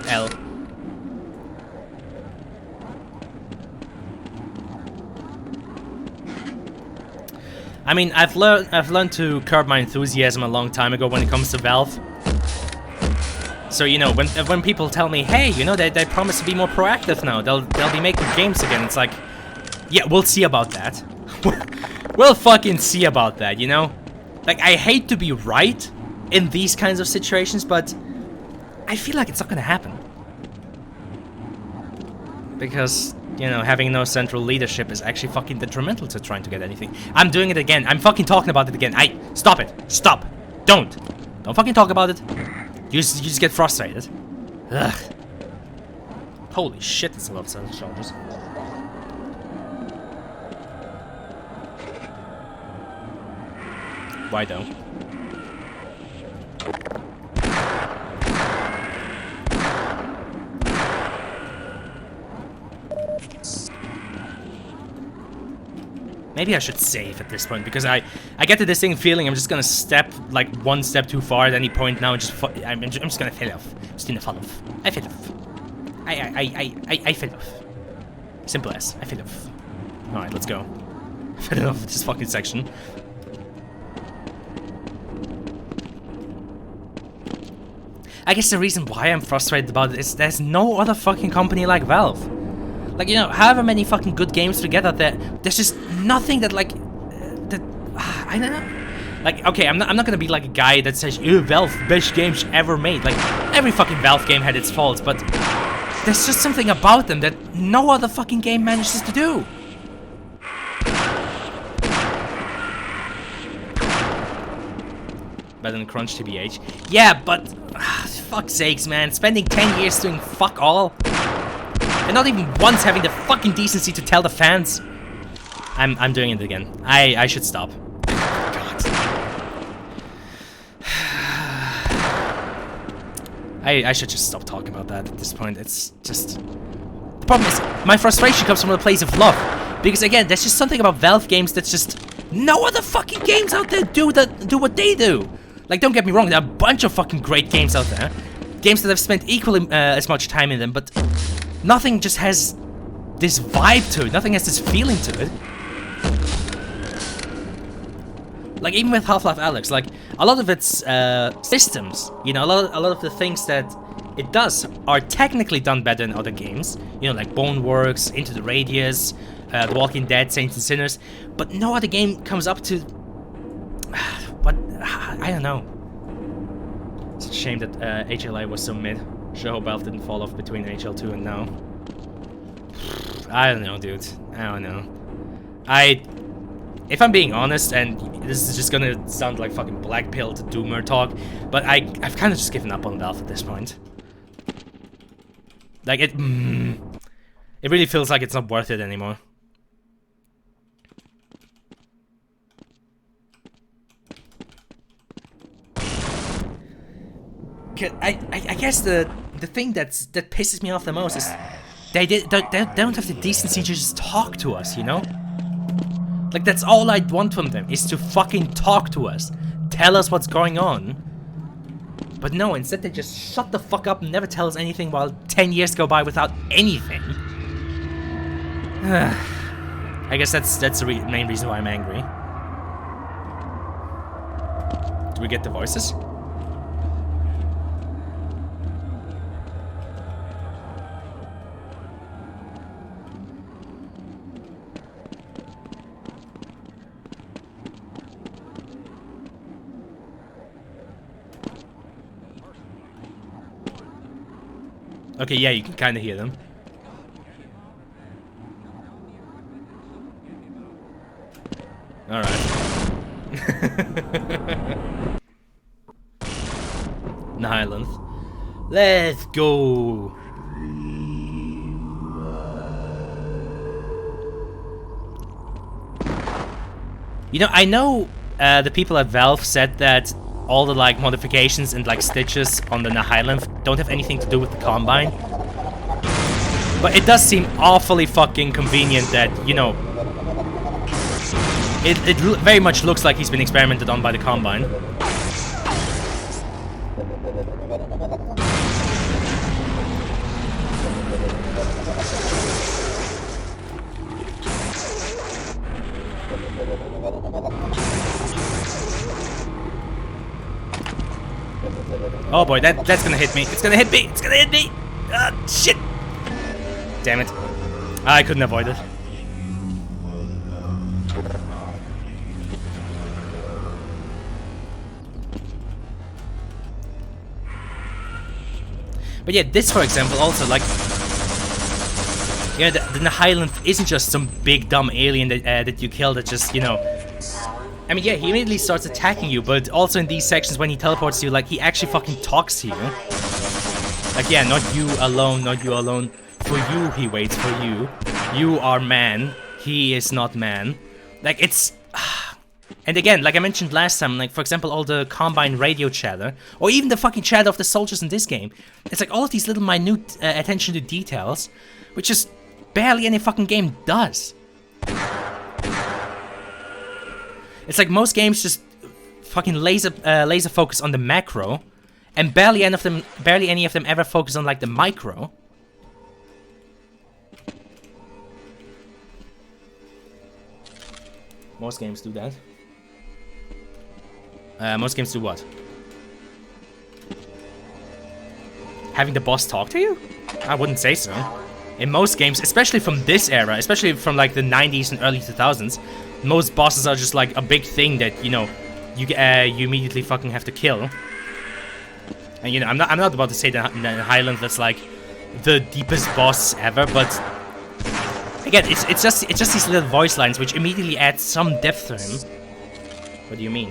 Speaker 1: L. I mean, I've learned to curb my enthusiasm a long time ago when it comes to Valve. So, you know, when people tell me, hey, you know, they promise to be more proactive now, they'll be making games again, it's like, yeah, we'll see about that. We'll fucking see about that, you know? Like, I hate to be right in these kinds of situations, but I feel like it's not gonna happen. Because, you know, having no central leadership is actually fucking detrimental to trying to get anything. I'm doing it again. I'm fucking talking about it again. Stop it. Stop. Don't fucking talk about it. You just get frustrated. Ugh. Holy shit, that's a lot of central charges. Why though? Maybe I should save at this point, because I get the distinct feeling I'm just gonna step like one step too far at any point now and just I'm just gonna fail off. Just gonna fall off. I fail off. I fail off. Simple as. I fail off. Alright, let's go. I fail off this fucking section. I guess the reason why I'm frustrated about it is there's no other fucking company like Valve. Like, you know, however many fucking good games we get out there, there's just nothing that, like, I don't know. Like, okay, I'm not gonna be like a guy that says, ew, Valve, best games ever made. Like, every fucking Valve game had its faults, but there's just something about them that no other fucking game manages to do. Better than Crunch TBH. Yeah, but, fuck's sakes, man. Spending 10 years doing fuck all. And not even once having the fucking decency to tell the fans. I'm doing it again. I should stop. God. I should just stop talking about that at this point. It's just... The problem is, my frustration comes from a place of love. Because again, there's just something about Valve games that's just... No other fucking games out there do what they do. Like, don't get me wrong, there are a bunch of fucking great games out there. Games that I've spent equally as much time in them, but... Nothing just has this vibe to it. Nothing has this feeling to it. Like, even with Half-Life Alyx, like, a lot of its systems, you know, a lot of the things that it does are technically done better in other games. You know, like Boneworks, Into the Radius, The Walking Dead, Saints and Sinners. But no other game comes up to... But, I don't know. It's a shame that HLI was so mid. Sure hope Valve didn't fall off between HL2 and now. I don't know, dude. I don't know. If I'm being honest, and this is just gonna sound like fucking black pill to doomer talk, but I've kind of just given up on Valve at this point. Like, it really feels like it's not worth it anymore. I guess the thing that pisses me off the most is they don't have the decency to just talk to us, you know? Like, that's all I'd want from them, is to fucking talk to us. Tell us what's going on. But no, instead they just shut the fuck up and never tell us anything while 10 years go by without anything. I guess that's the main reason why I'm angry. Do we get the voices? Okay, yeah, you can kind of hear them. Alright. Nyland. Let's go! You know, I know the people at Valve said that all the like modifications and like stitches on the Nihilynth don't have anything to do with the Combine. But it does seem awfully fucking convenient that, you know, it very much looks like he's been experimented on by the Combine. Oh boy, that's gonna hit me. It's gonna hit me. It's gonna hit me. Ah, shit. Damn it. I couldn't avoid it. But yeah, this, for example, also, like... Yeah, the Nihilynth isn't just some big dumb alien that you kill that just, you know... I mean, yeah, he immediately starts attacking you, but also in these sections when he teleports you, like, he actually fucking talks to you. Like, yeah, not you alone, not you alone. For you, he waits for you. You are man. He is not man. Like, it's... And again, like I mentioned last time, like, for example, all the Combine radio chatter, or even the fucking chatter of the soldiers in this game, it's like all of these little minute attention to details, which just barely any fucking game does. It's like most games just fucking laser focus on the macro, and barely any of them ever focus on like the micro. Most games do that. Most games do what? Having the boss talk to you? I wouldn't say so. In most games, especially from this era, especially from like the 90s and early 2000s, most bosses are just like a big thing that, you know, you immediately fucking have to kill. And you know, I'm not about to say that Nihilynth is like the deepest boss ever, but again, it's just these little voice lines which immediately add some depth to him. What do you mean?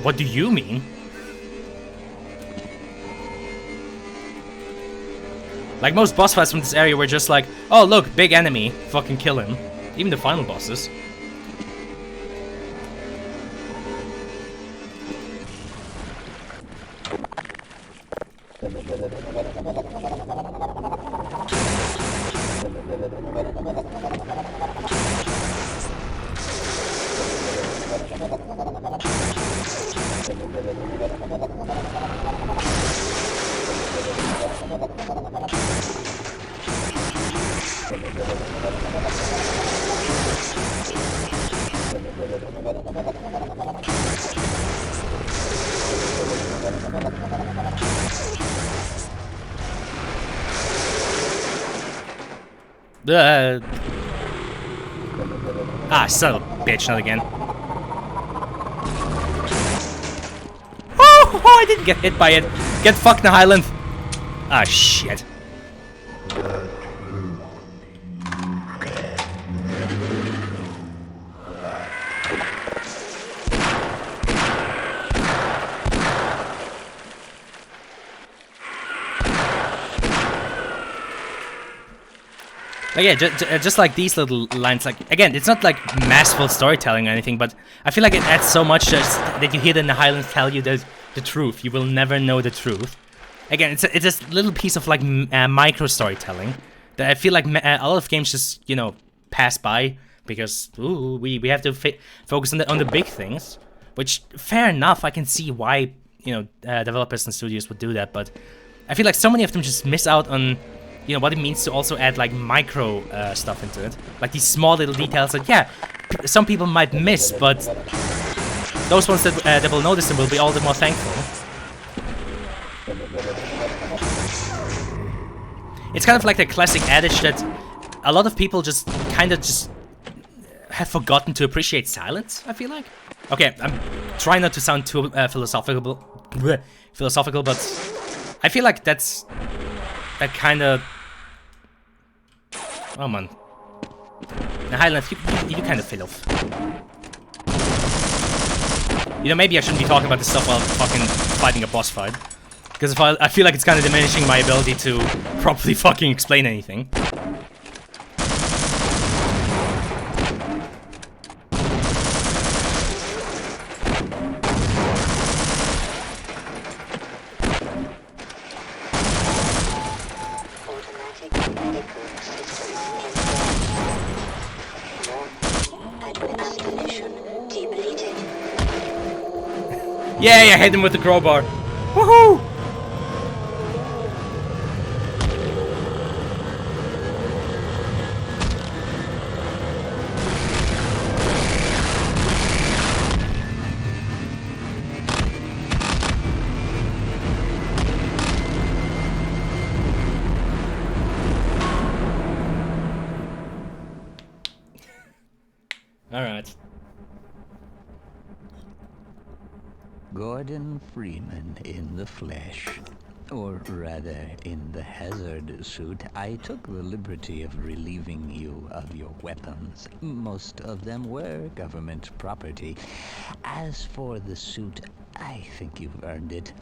Speaker 1: What do you mean? Like, most boss fights from this area were just like, oh look, big enemy, fucking kill him. Even the final bosses. Son of a bitch, not again. Oh, I didn't get hit by it. Get fucked, Nihilynth. Ah, shit. But yeah, just like these little lines, like, again, it's not like masterful storytelling or anything, but I feel like it adds so much just that you hear the Highlands tell you the truth. You will never know the truth. Again, it's a little piece of like micro storytelling that I feel like a lot of games just, you know, pass by because we have to focus on the big things. Which, fair enough, I can see why, you know, developers and studios would do that, but I feel like so many of them just miss out on, you know, what it means to also add like micro stuff into it, like these small little details that, yeah, some people might miss, but those ones that will notice them will be all the more thankful. It's kind of like the classic adage that a lot of people just kind of just have forgotten to appreciate silence, I feel like. Okay, I'm trying not to sound too philosophical, but I feel like that kind of... Oh man. Now, Highland, you kind of fell off. You know, maybe I shouldn't be talking about this stuff while fucking fighting a boss fight. Because I feel like it's kind of diminishing my ability to properly fucking explain anything. Yay, I hit him with the crowbar. Woohoo! Alright.
Speaker 6: Gordon Freeman in the flesh. Or rather, in the hazard suit. I took the liberty of relieving you of your weapons. Most of them were government property. As for the suit, I think you've earned it.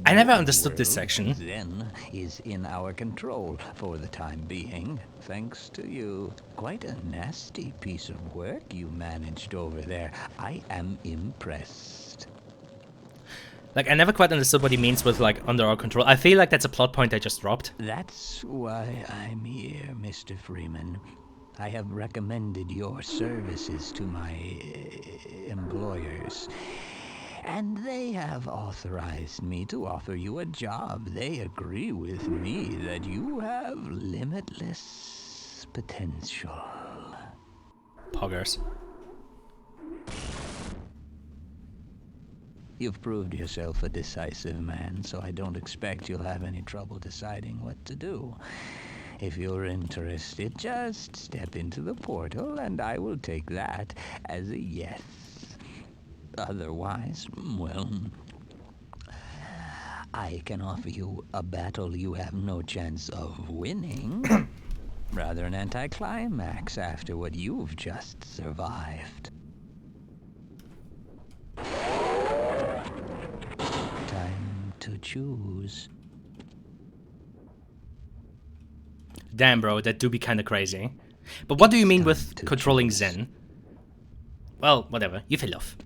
Speaker 1: I never understood this section.
Speaker 6: Zen is in our control for the time being, thanks to you. Quite a nasty piece of work you managed over there. I am impressed.
Speaker 1: Like, I never quite understood what he means with, like, under our control. I feel like that's a plot point I just dropped.
Speaker 6: That's why I'm here, Mr. Freeman. I have recommended your services to my employers. And they have authorized me to offer you a job. They agree with me that you have limitless potential.
Speaker 1: Poggers.
Speaker 6: You've proved yourself a decisive man, so I don't expect you'll have any trouble deciding what to do. If you're interested, just step into the portal, and I will take that as a yes. Otherwise, well, I can offer you a battle you have no chance of winning. Rather an anticlimax after what you've just survived. Time to choose.
Speaker 1: Damn, bro, that do be kinda crazy. But what do you mean with controlling Zen? Well, whatever, you fell off.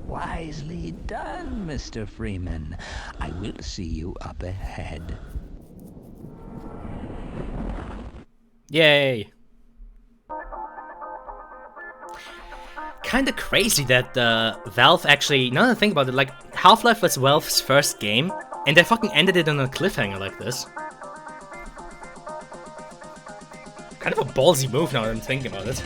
Speaker 6: Wisely done, Mr. Freeman. I will see you up ahead.
Speaker 1: Yay! Kinda crazy that Valve actually, now that I think about it, like, Half-Life was Valve's first game, and they fucking ended it on a cliffhanger like this. Kind of a ballsy move now that I'm thinking about it.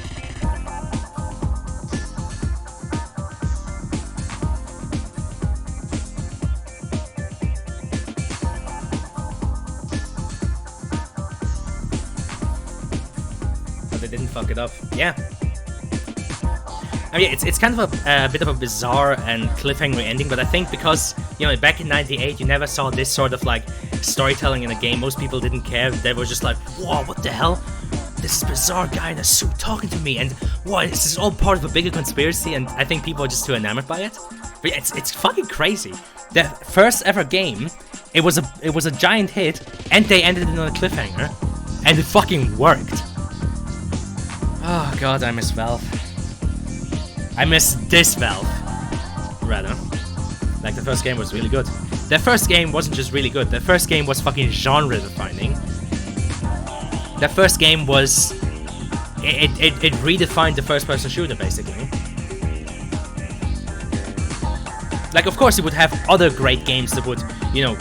Speaker 1: But they didn't fuck it up. Yeah. I mean, it's kind of a bit of a bizarre and cliffhanger ending, but I think because, you know, back in '98, you never saw this sort of, like, storytelling in a game. Most people didn't care. They were just like, whoa, what the hell? This bizarre guy in a suit talking to me, and what, this is all part of a bigger conspiracy, and I think people are just too enamored by it. But yeah, it's fucking crazy. The first ever game It was a giant hit, and they ended it on a cliffhanger, and it fucking worked. Oh god, I miss Valve. I miss this Valve, rather. Like, the first game was really good. The first game wasn't just really good, the first game was fucking genre-defining. The first game was... It redefined the first-person shooter, basically. Like, of course, you would have other great games that would, you know,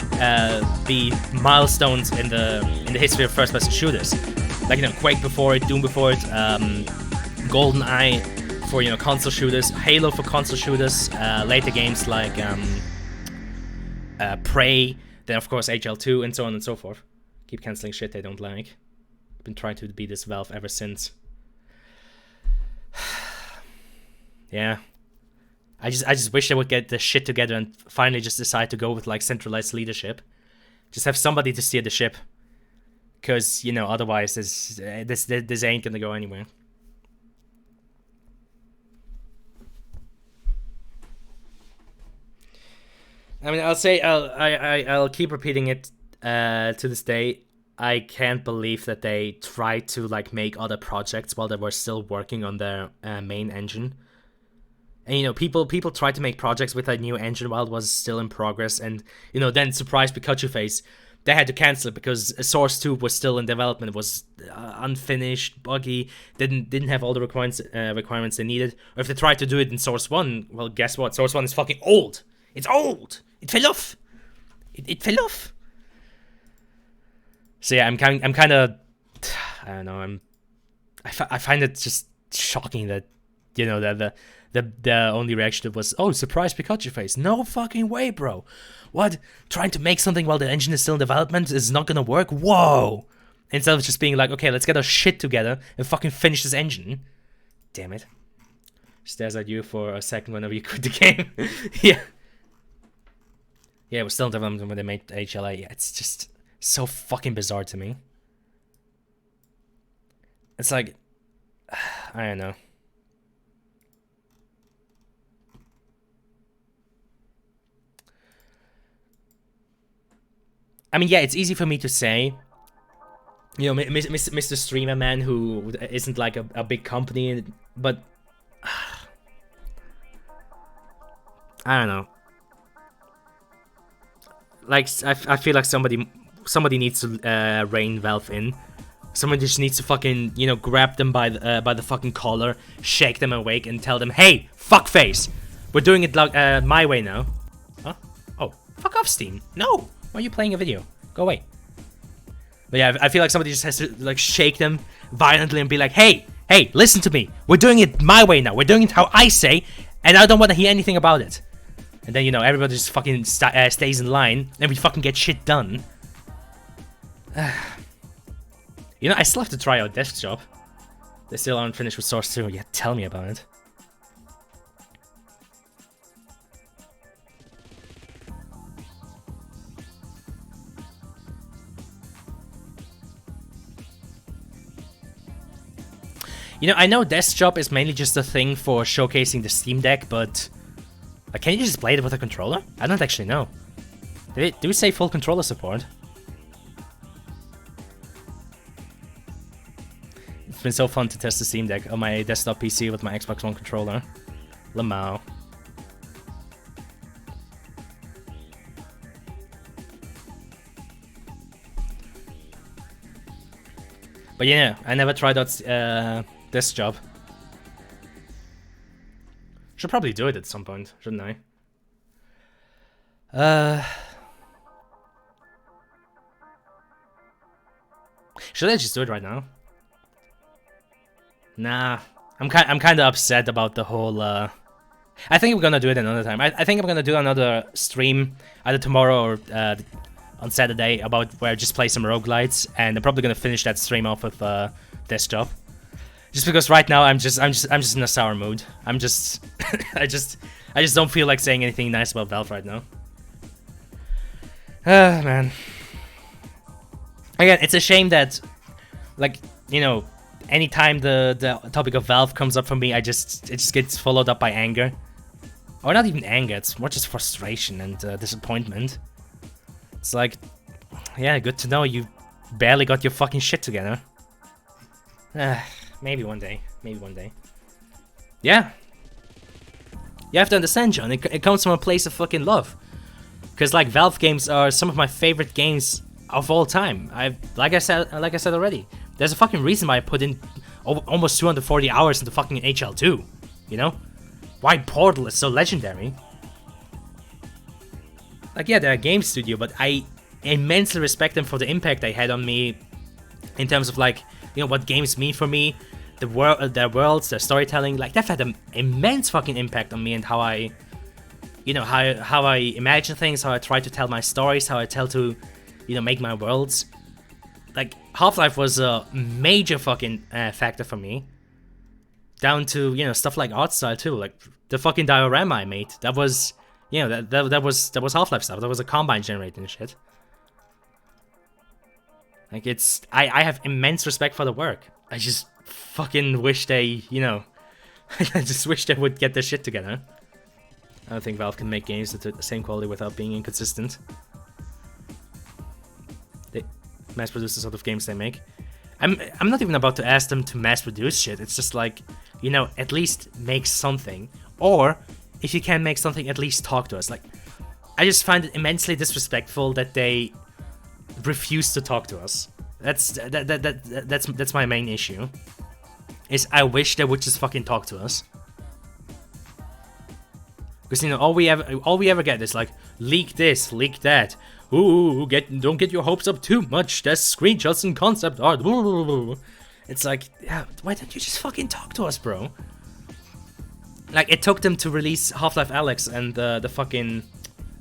Speaker 1: be milestones in the history of first-person shooters. Like, you know, Quake before it, Doom before it, GoldenEye for, you know, console shooters, Halo for console shooters, later games like Prey, then of course HL2, and so on and so forth. Keep cancelling shit they don't like. Been trying to be this Valve ever since. Yeah. I just wish they would get the shit together and finally just decide to go with, like, centralized leadership. Just have somebody to steer the ship. Because, you know, otherwise this ain't gonna go anywhere. I mean, I'll keep repeating it to this day. I can't believe that they tried to, like, make other projects while they were still working on their main engine. And, you know, people tried to make projects with a new engine while it was still in progress, and, you know, then surprise Pikachu face, they had to cancel it because Source 2 was still in development, was unfinished, buggy, didn't have all the requirements they needed. Or if they tried to do it in Source 1, well, guess what? Source 1 is fucking old. It's old. It fell off. It fell off. So yeah, I'm kind of, I don't know. I find it just shocking that, you know, that the only reaction was, oh, surprise Pikachu face. No fucking way, bro. What? Trying to make something while the engine is still in development is not gonna work? Whoa! Instead of just being like, okay, let's get our shit together and fucking finish this engine. Damn it. Stares at you for a second whenever you quit the game. Yeah. Yeah, it was still in development when they made HLA. Yeah, it's just so fucking bizarre to me. It's like, I don't know. I mean, yeah, it's easy for me to say, you know, Mr. Streamer Man, who isn't like a big company, but I don't know. Like, I feel like somebody needs to rein Valve in. Someone just needs to fucking, you know, grab them by the fucking collar, shake them awake, and tell them, hey, fuckface, we're doing it like my way now. Huh? Oh, fuck off, Steam. No. Why are you playing a video? Go away. But yeah, I feel like somebody just has to, like, shake them violently and be like, hey, listen to me. We're doing it my way now. We're doing it how I say, and I don't want to hear anything about it. And then, you know, everybody just fucking stays in line, and we fucking get shit done. You know, I still have to try out Desk Job. They still aren't finished with Source 2. Yeah, tell me about it. You know, I know Desk Job is mainly just a thing for showcasing the Steam Deck, but can you just play it with a controller? I don't actually know. Do we say full controller support? It's been so fun to test the Steam Deck on my desktop PC with my Xbox One controller. Lamau. But yeah, I never tried out Desk Job. Should probably do it at some point, shouldn't I? Should I just do it right now? Nah, I'm kind of upset about the whole. I think we're gonna do it another time. I think I'm gonna do another stream either tomorrow or on Saturday about where I just play some roguelites, and I'm probably gonna finish that stream off with Desk Job. Just because right now I'm just in a sour mood. I just don't feel like saying anything nice about Valve right now. Man. Again, it's a shame that, like, you know, anytime the topic of Valve comes up for me, it just gets followed up by anger. Or not even anger, it's more just frustration and disappointment. It's like, yeah, good to know you barely got your fucking shit together. Maybe one day. Maybe one day. Yeah. You have to understand, John, it comes from a place of fucking love. Because, like, Valve games are some of my favorite games of all time. Like I said already, there's a fucking reason why I put in almost 240 hours into fucking HL2, you know? Why Portal is so legendary. Like, yeah, they're a game studio, but I immensely respect them for the impact they had on me in terms of, like, you know, what games mean for me, their worlds, their storytelling. Like, they've had an immense fucking impact on me and how I, you know, how I imagine things, how I try to tell my stories, how I tell to, you know, make my worlds. Like, Half-Life was a major fucking factor for me. Down to, you know, stuff like art style too. Like, the fucking diorama I made. That was, you know, that was Half-Life stuff. That was a Combine generating shit. Like, it's... I have immense respect for the work. I just fucking wish they, you know... I just wish they would get their shit together. I don't think Valve can make games that are the same quality without being inconsistent. They mass produce the sort of games they make. I'm not even about to ask them to mass produce shit. It's just like, you know, at least make something. Or, if you can't make something, at least talk to us. Like, I just find it immensely disrespectful that they refuse to talk to us. That's my main issue. Is I wish they would just fucking talk to us. Because, you know, all we ever get is like, leak this, leak that. Ooh, don't get your hopes up too much. There's screenshots and concept art. It's like, yeah, why don't you just fucking talk to us, bro? Like, it took them to release Half-Life Alyx and the fucking,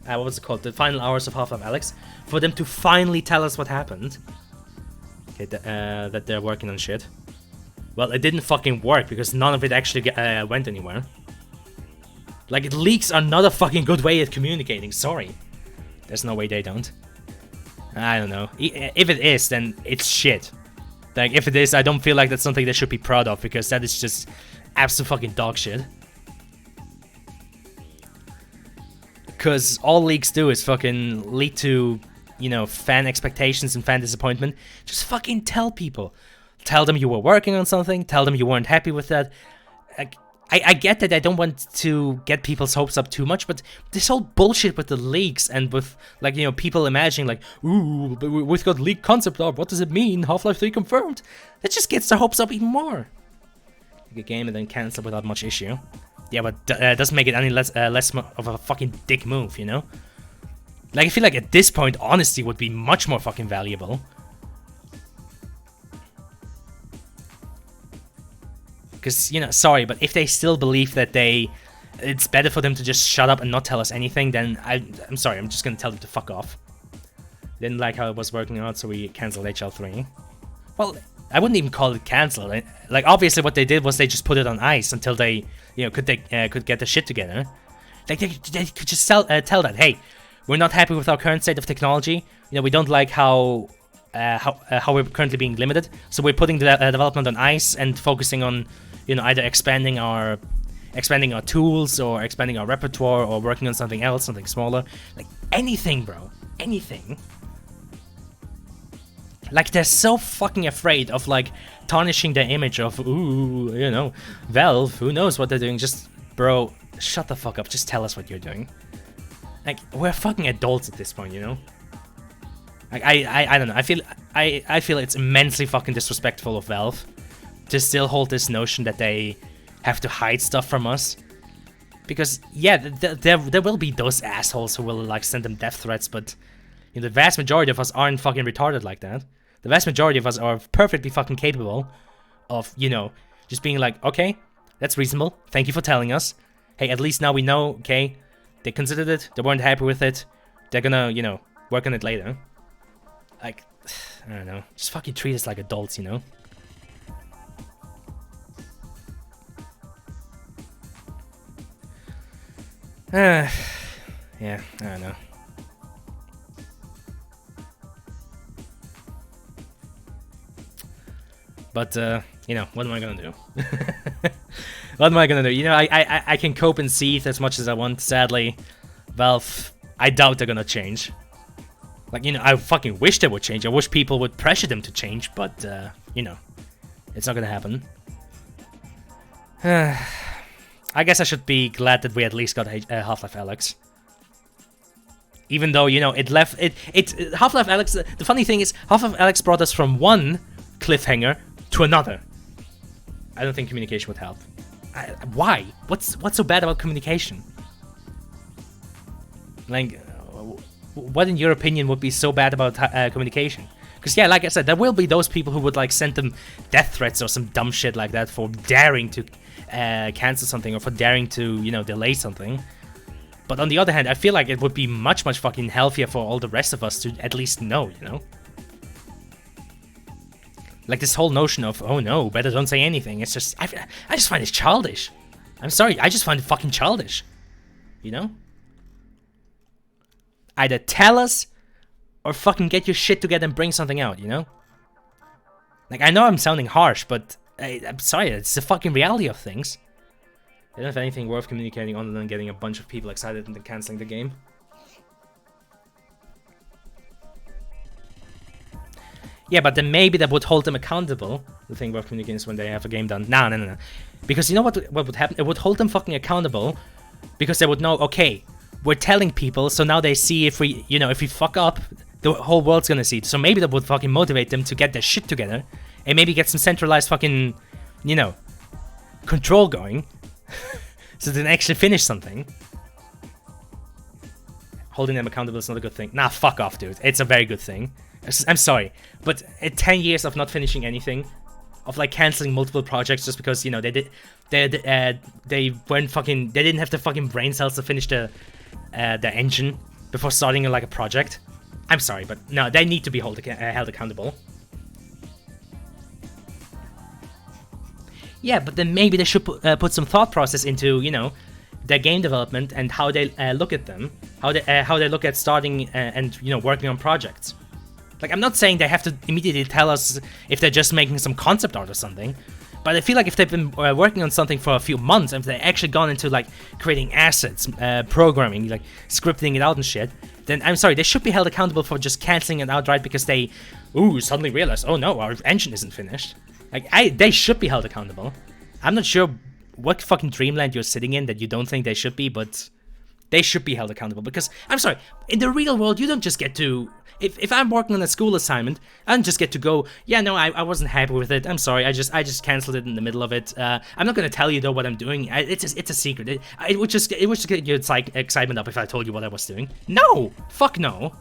Speaker 1: what was it called? The final hours of Half-Life Alyx, for them to finally tell us what happened. Okay, that they're working on shit. Well, it didn't fucking work because none of it actually went anywhere. Like, leaks are not a fucking good way of communicating, sorry. There's no way they don't. I don't know. If it is, then it's shit. Like, if it is, I don't feel like that's something they should be proud of, because that is just absolute fucking dog shit. Because all leaks do is fucking lead to, you know, fan expectations and fan disappointment. Just fucking tell people. Tell them you were working on something, tell them you weren't happy with that. Like, I get that I don't want to get people's hopes up too much, but this whole bullshit with the leaks and with, like, you know, people imagining, like, ooh, but we've got leaked concept art, what does it mean? Half-Life 3 confirmed? That just gets their hopes up even more. Like a game and then cancel without much issue. Yeah, but doesn't make it any less of a fucking dick move, you know? Like, I feel like at this point, honesty would be much more fucking valuable. Because, you know, sorry, but if they still believe that it's better for them to just shut up and not tell us anything, then I'm sorry, I'm just gonna tell them to fuck off. Didn't like how it was working out, so we cancelled HL3. Well, I wouldn't even call it cancelled. Like, obviously what they did was they just put it on ice until they, you know, could get the shit together. Like, they could just tell that, hey, we're not happy with our current state of technology. You know, we don't like how we're currently being limited, so we're putting the development on ice and focusing on, you know, either expanding our tools or expanding our repertoire or working on something else, something smaller. Like, anything, bro. Anything. Like, they're so fucking afraid of, like, tarnishing their image of, ooh, you know, Valve, who knows what they're doing. Just, bro, shut the fuck up. Just tell us what you're doing. Like, we're fucking adults at this point, you know? Like, I don't know. I feel it's immensely fucking disrespectful of Valve to still hold this notion that they have to hide stuff from us. Because, yeah, there will be those assholes who will, like, send them death threats, but, you know, the vast majority of us aren't fucking retarded like that. The vast majority of us are perfectly fucking capable of, you know, just being like, okay, that's reasonable. Thank you for telling us. Hey, at least now we know, okay, they considered it, they weren't happy with it, they're gonna, you know, work on it later. Like, I don't know, just fucking treat us like adults, you know? Yeah, I don't know. But, you know, what am I gonna do? What am I gonna do? You know, I can cope and seethe as much as I want. Sadly, Valve, I doubt they're gonna change. Like, you know, I fucking wish they would change. I wish people would pressure them to change, but, you know, it's not gonna happen. I guess I should be glad that we at least got Half-Life Alyx. Even though, you know, it left... Half-Life Alyx... The funny thing is, Half-Life Alyx brought us from one cliffhanger to another. I don't think communication would help. Why? What's so bad about communication? Like, what in your opinion would be so bad about communication? Because, yeah, like I said, there will be those people who would, like, send them death threats or some dumb shit like that for daring to cancel something or for daring to, you know, delay something. But on the other hand, I feel like it would be much, much fucking healthier for all the rest of us to at least know, you know? Like, this whole notion of, oh no, better don't say anything. It's just, I just find it childish. I'm sorry, I just find it fucking childish. You know? Either tell us, or fucking get your shit together and bring something out, you know? Like, I know I'm sounding harsh, but I'm sorry, it's the fucking reality of things. They don't have anything worth communicating other than getting a bunch of people excited and then cancelling the game. Yeah, but then maybe that would hold them accountable. The thing worth communicating is when they have a game done. No. Because you know what would happen? It would hold them fucking accountable because they would know, okay, we're telling people, so now they see if we, you know, if we fuck up, the whole world's gonna see it. So maybe that would fucking motivate them to get their shit together and maybe get some centralized fucking, you know, control going so they can actually finish something. Holding them accountable is not a good thing. Nah, fuck off, dude. It's a very good thing. I'm sorry, but 10 years of not finishing anything, of like canceling multiple projects just because, you know, they weren't fucking, they didn't have the fucking brain cells to finish the engine before starting like a project. I'm sorry, but no, they need to be held accountable. Yeah, but then maybe they should put some thought process into, you know, their game development and how they look at them, how they look at starting and, you know, working on projects. Like, I'm not saying they have to immediately tell us if they're just making some concept art or something, but I feel like if they've been working on something for a few months, and if they've actually gone into, like, creating assets, programming, like, scripting it out and shit, then I'm sorry, they should be held accountable for just cancelling it outright because they, suddenly realized, oh no, our engine isn't finished. Like, they should be held accountable. I'm not sure what fucking dreamland you're sitting in that you don't think they should be, but they should be held accountable because, I'm sorry, in the real world, you don't just get to... If I'm working on a school assignment, I don't just get to go, yeah, no, I wasn't happy with it. I'm sorry, I just cancelled it in the middle of it. I'm not gonna tell you though what I'm doing. It's a secret. It would just get your excitement up if I told you what I was doing. No, fuck no.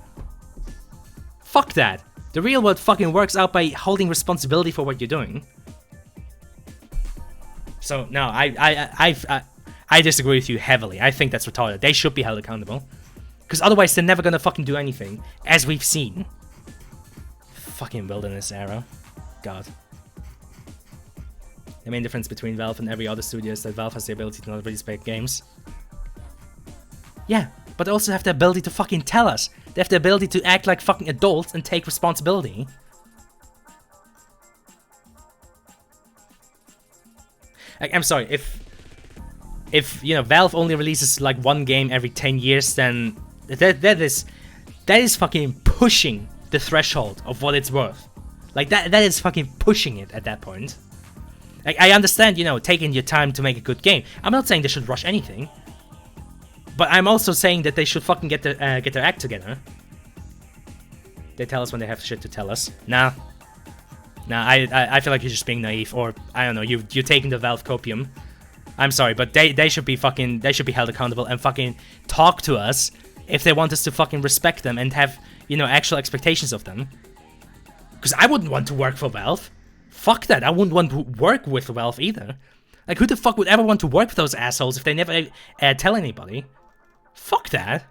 Speaker 1: Fuck that. The real world fucking works out by holding responsibility for what you're doing. So no, I disagree with you heavily. I think that's retarded. They should be held accountable. Because otherwise they're never gonna fucking do anything, as we've seen. Fucking wilderness era. God. The main difference between Valve and every other studio is that Valve has the ability to not release big games. Yeah, but they also have the ability to fucking tell us. They have the ability to act like fucking adults and take responsibility. I'm sorry, if you know, Valve only releases like one game every 10 years, then that is fucking pushing the threshold of what it's worth. Like that is fucking pushing it at that point. Like, I understand, you know, taking your time to make a good game. I'm not saying they should rush anything, but I'm also saying that they should fucking get their act together. They tell us when they have shit to tell us. Nah, I feel like you're just being naive, or I don't know, you're taking the Valve copium. I'm sorry, but they should be held accountable and fucking talk to us if they want us to fucking respect them and have, you know, actual expectations of them. Because I wouldn't want to work for Valve. Fuck that, I wouldn't want to work with Valve either. Like, who the fuck would ever want to work with those assholes if they never tell anybody? Fuck that.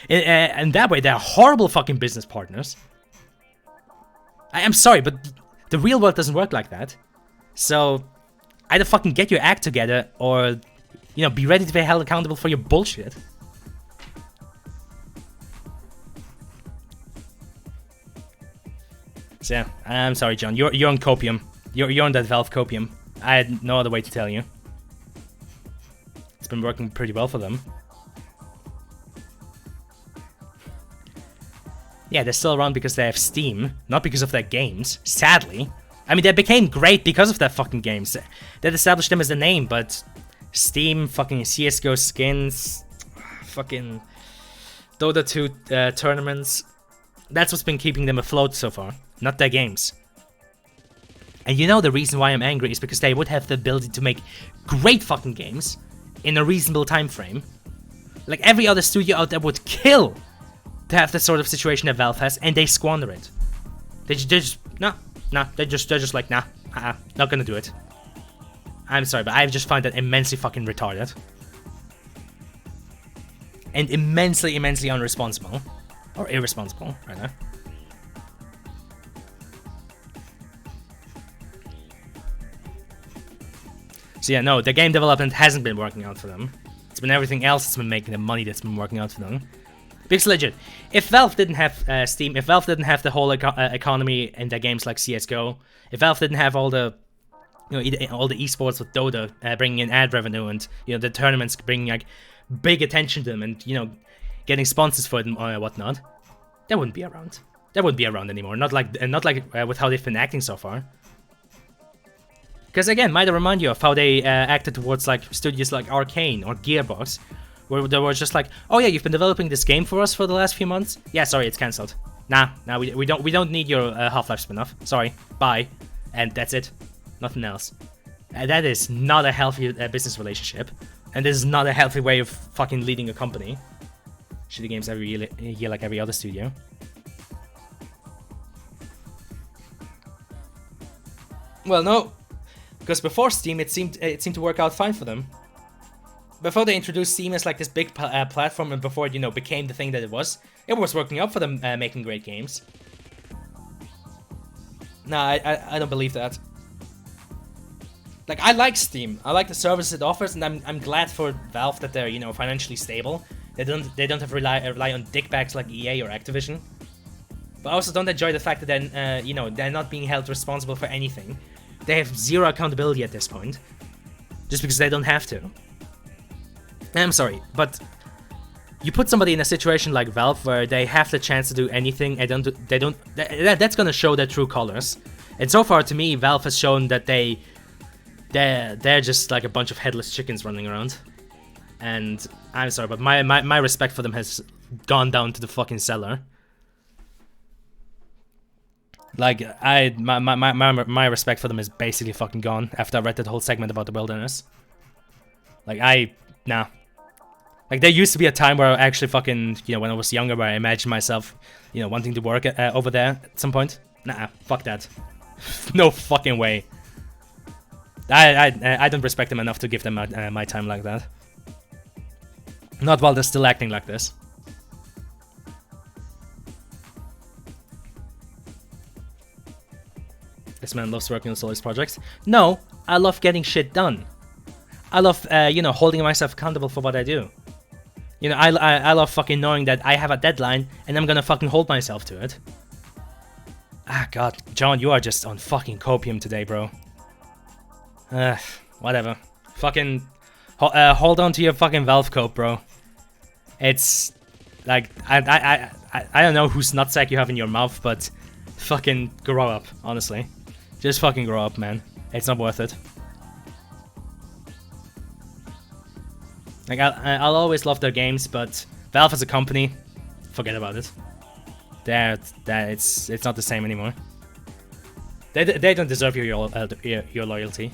Speaker 1: And that way, they're horrible fucking business partners. I'm sorry, but the real world doesn't work like that. So, either fucking get your act together, or, you know, be ready to be held accountable for your bullshit. So yeah, I'm sorry, John. You're on copium. You're on that Valve copium. I had no other way to tell you. It's been working pretty well for them. Yeah, they're still around because they have Steam, not because of their games, sadly. I mean, they became great because of their fucking games. That established them as a name, but Steam, fucking CSGO skins, fucking Dota 2 tournaments, that's what's been keeping them afloat so far, not their games. And you know the reason why I'm angry is because they would have the ability to make great fucking games in a reasonable time frame. Like every other studio out there would kill to have the sort of situation that Valve has, and they squander it. They're just like, nah, not gonna do it. I'm sorry, but I just find that immensely fucking retarded. And immensely unresponsible. Or irresponsible, rather. So yeah, no, the game development hasn't been working out for them. It's been everything else that's been making them money that's been working out for them. Because legit, if Valve didn't have Steam, if Valve didn't have the whole economy in their games like CSGO, if Valve didn't have all the, all the esports with Dota bringing in ad revenue and the tournaments bringing like big attention to them and getting sponsors for it and whatnot, they wouldn't be around. They wouldn't be around anymore. Not like with how they've been acting so far. Because again, might I remind you of how they acted towards like studios like Arcane or Gearbox, where they were just like, oh yeah, you've been developing this game for us for the last few months. Yeah, sorry, it's cancelled. Nah, we don't need your Half-Life spin-off. Sorry, bye, and that's it. Nothing else. That is not a healthy business relationship, and this is not a healthy way of fucking leading a company. Shitty games every year like every other studio. Well, no. Because before Steam, it seemed to work out fine for them. Before they introduced Steam as like this big platform, and before it became the thing that it was working out for them, making great games. Nah, I don't believe that. Like, I like Steam. I like the service it offers, and I'm glad for Valve that they're financially stable. They don't have to rely on dickbags like EA or Activision. But I also don't enjoy the fact that then they're not being held responsible for anything. They have zero accountability at this point, just because they don't have to. I'm sorry, but you put somebody in a situation like Valve where they have the chance to do anything, and that's gonna show their true colors. And so far, to me, Valve has shown that they're just like a bunch of headless chickens running around. And I'm sorry, but my respect for them has gone down to the fucking cellar. Like, my respect for them is basically fucking gone after I read that whole segment about the wilderness. Like, nah. Like, there used to be a time where I actually fucking, when I was younger, where I imagined myself, wanting to work over there at some point. Nah, fuck that. No fucking way. I don't respect them enough to give them my time like that. Not while they're still acting like this. This man loves working on all his projects. No, I love getting shit done. I love, holding myself accountable for what I do. I love fucking knowing that I have a deadline and I'm gonna fucking hold myself to it. Ah, God, John, you are just on fucking copium today, bro. Whatever. Fucking hold on to your fucking Valve cope, bro. It's like I don't know whose nutsack you have in your mouth, but fucking grow up, honestly. Just fucking grow up, man. It's not worth it. Like, I'll always love their games, but Valve as a company, forget about it. It's not the same anymore. They don't deserve your loyalty.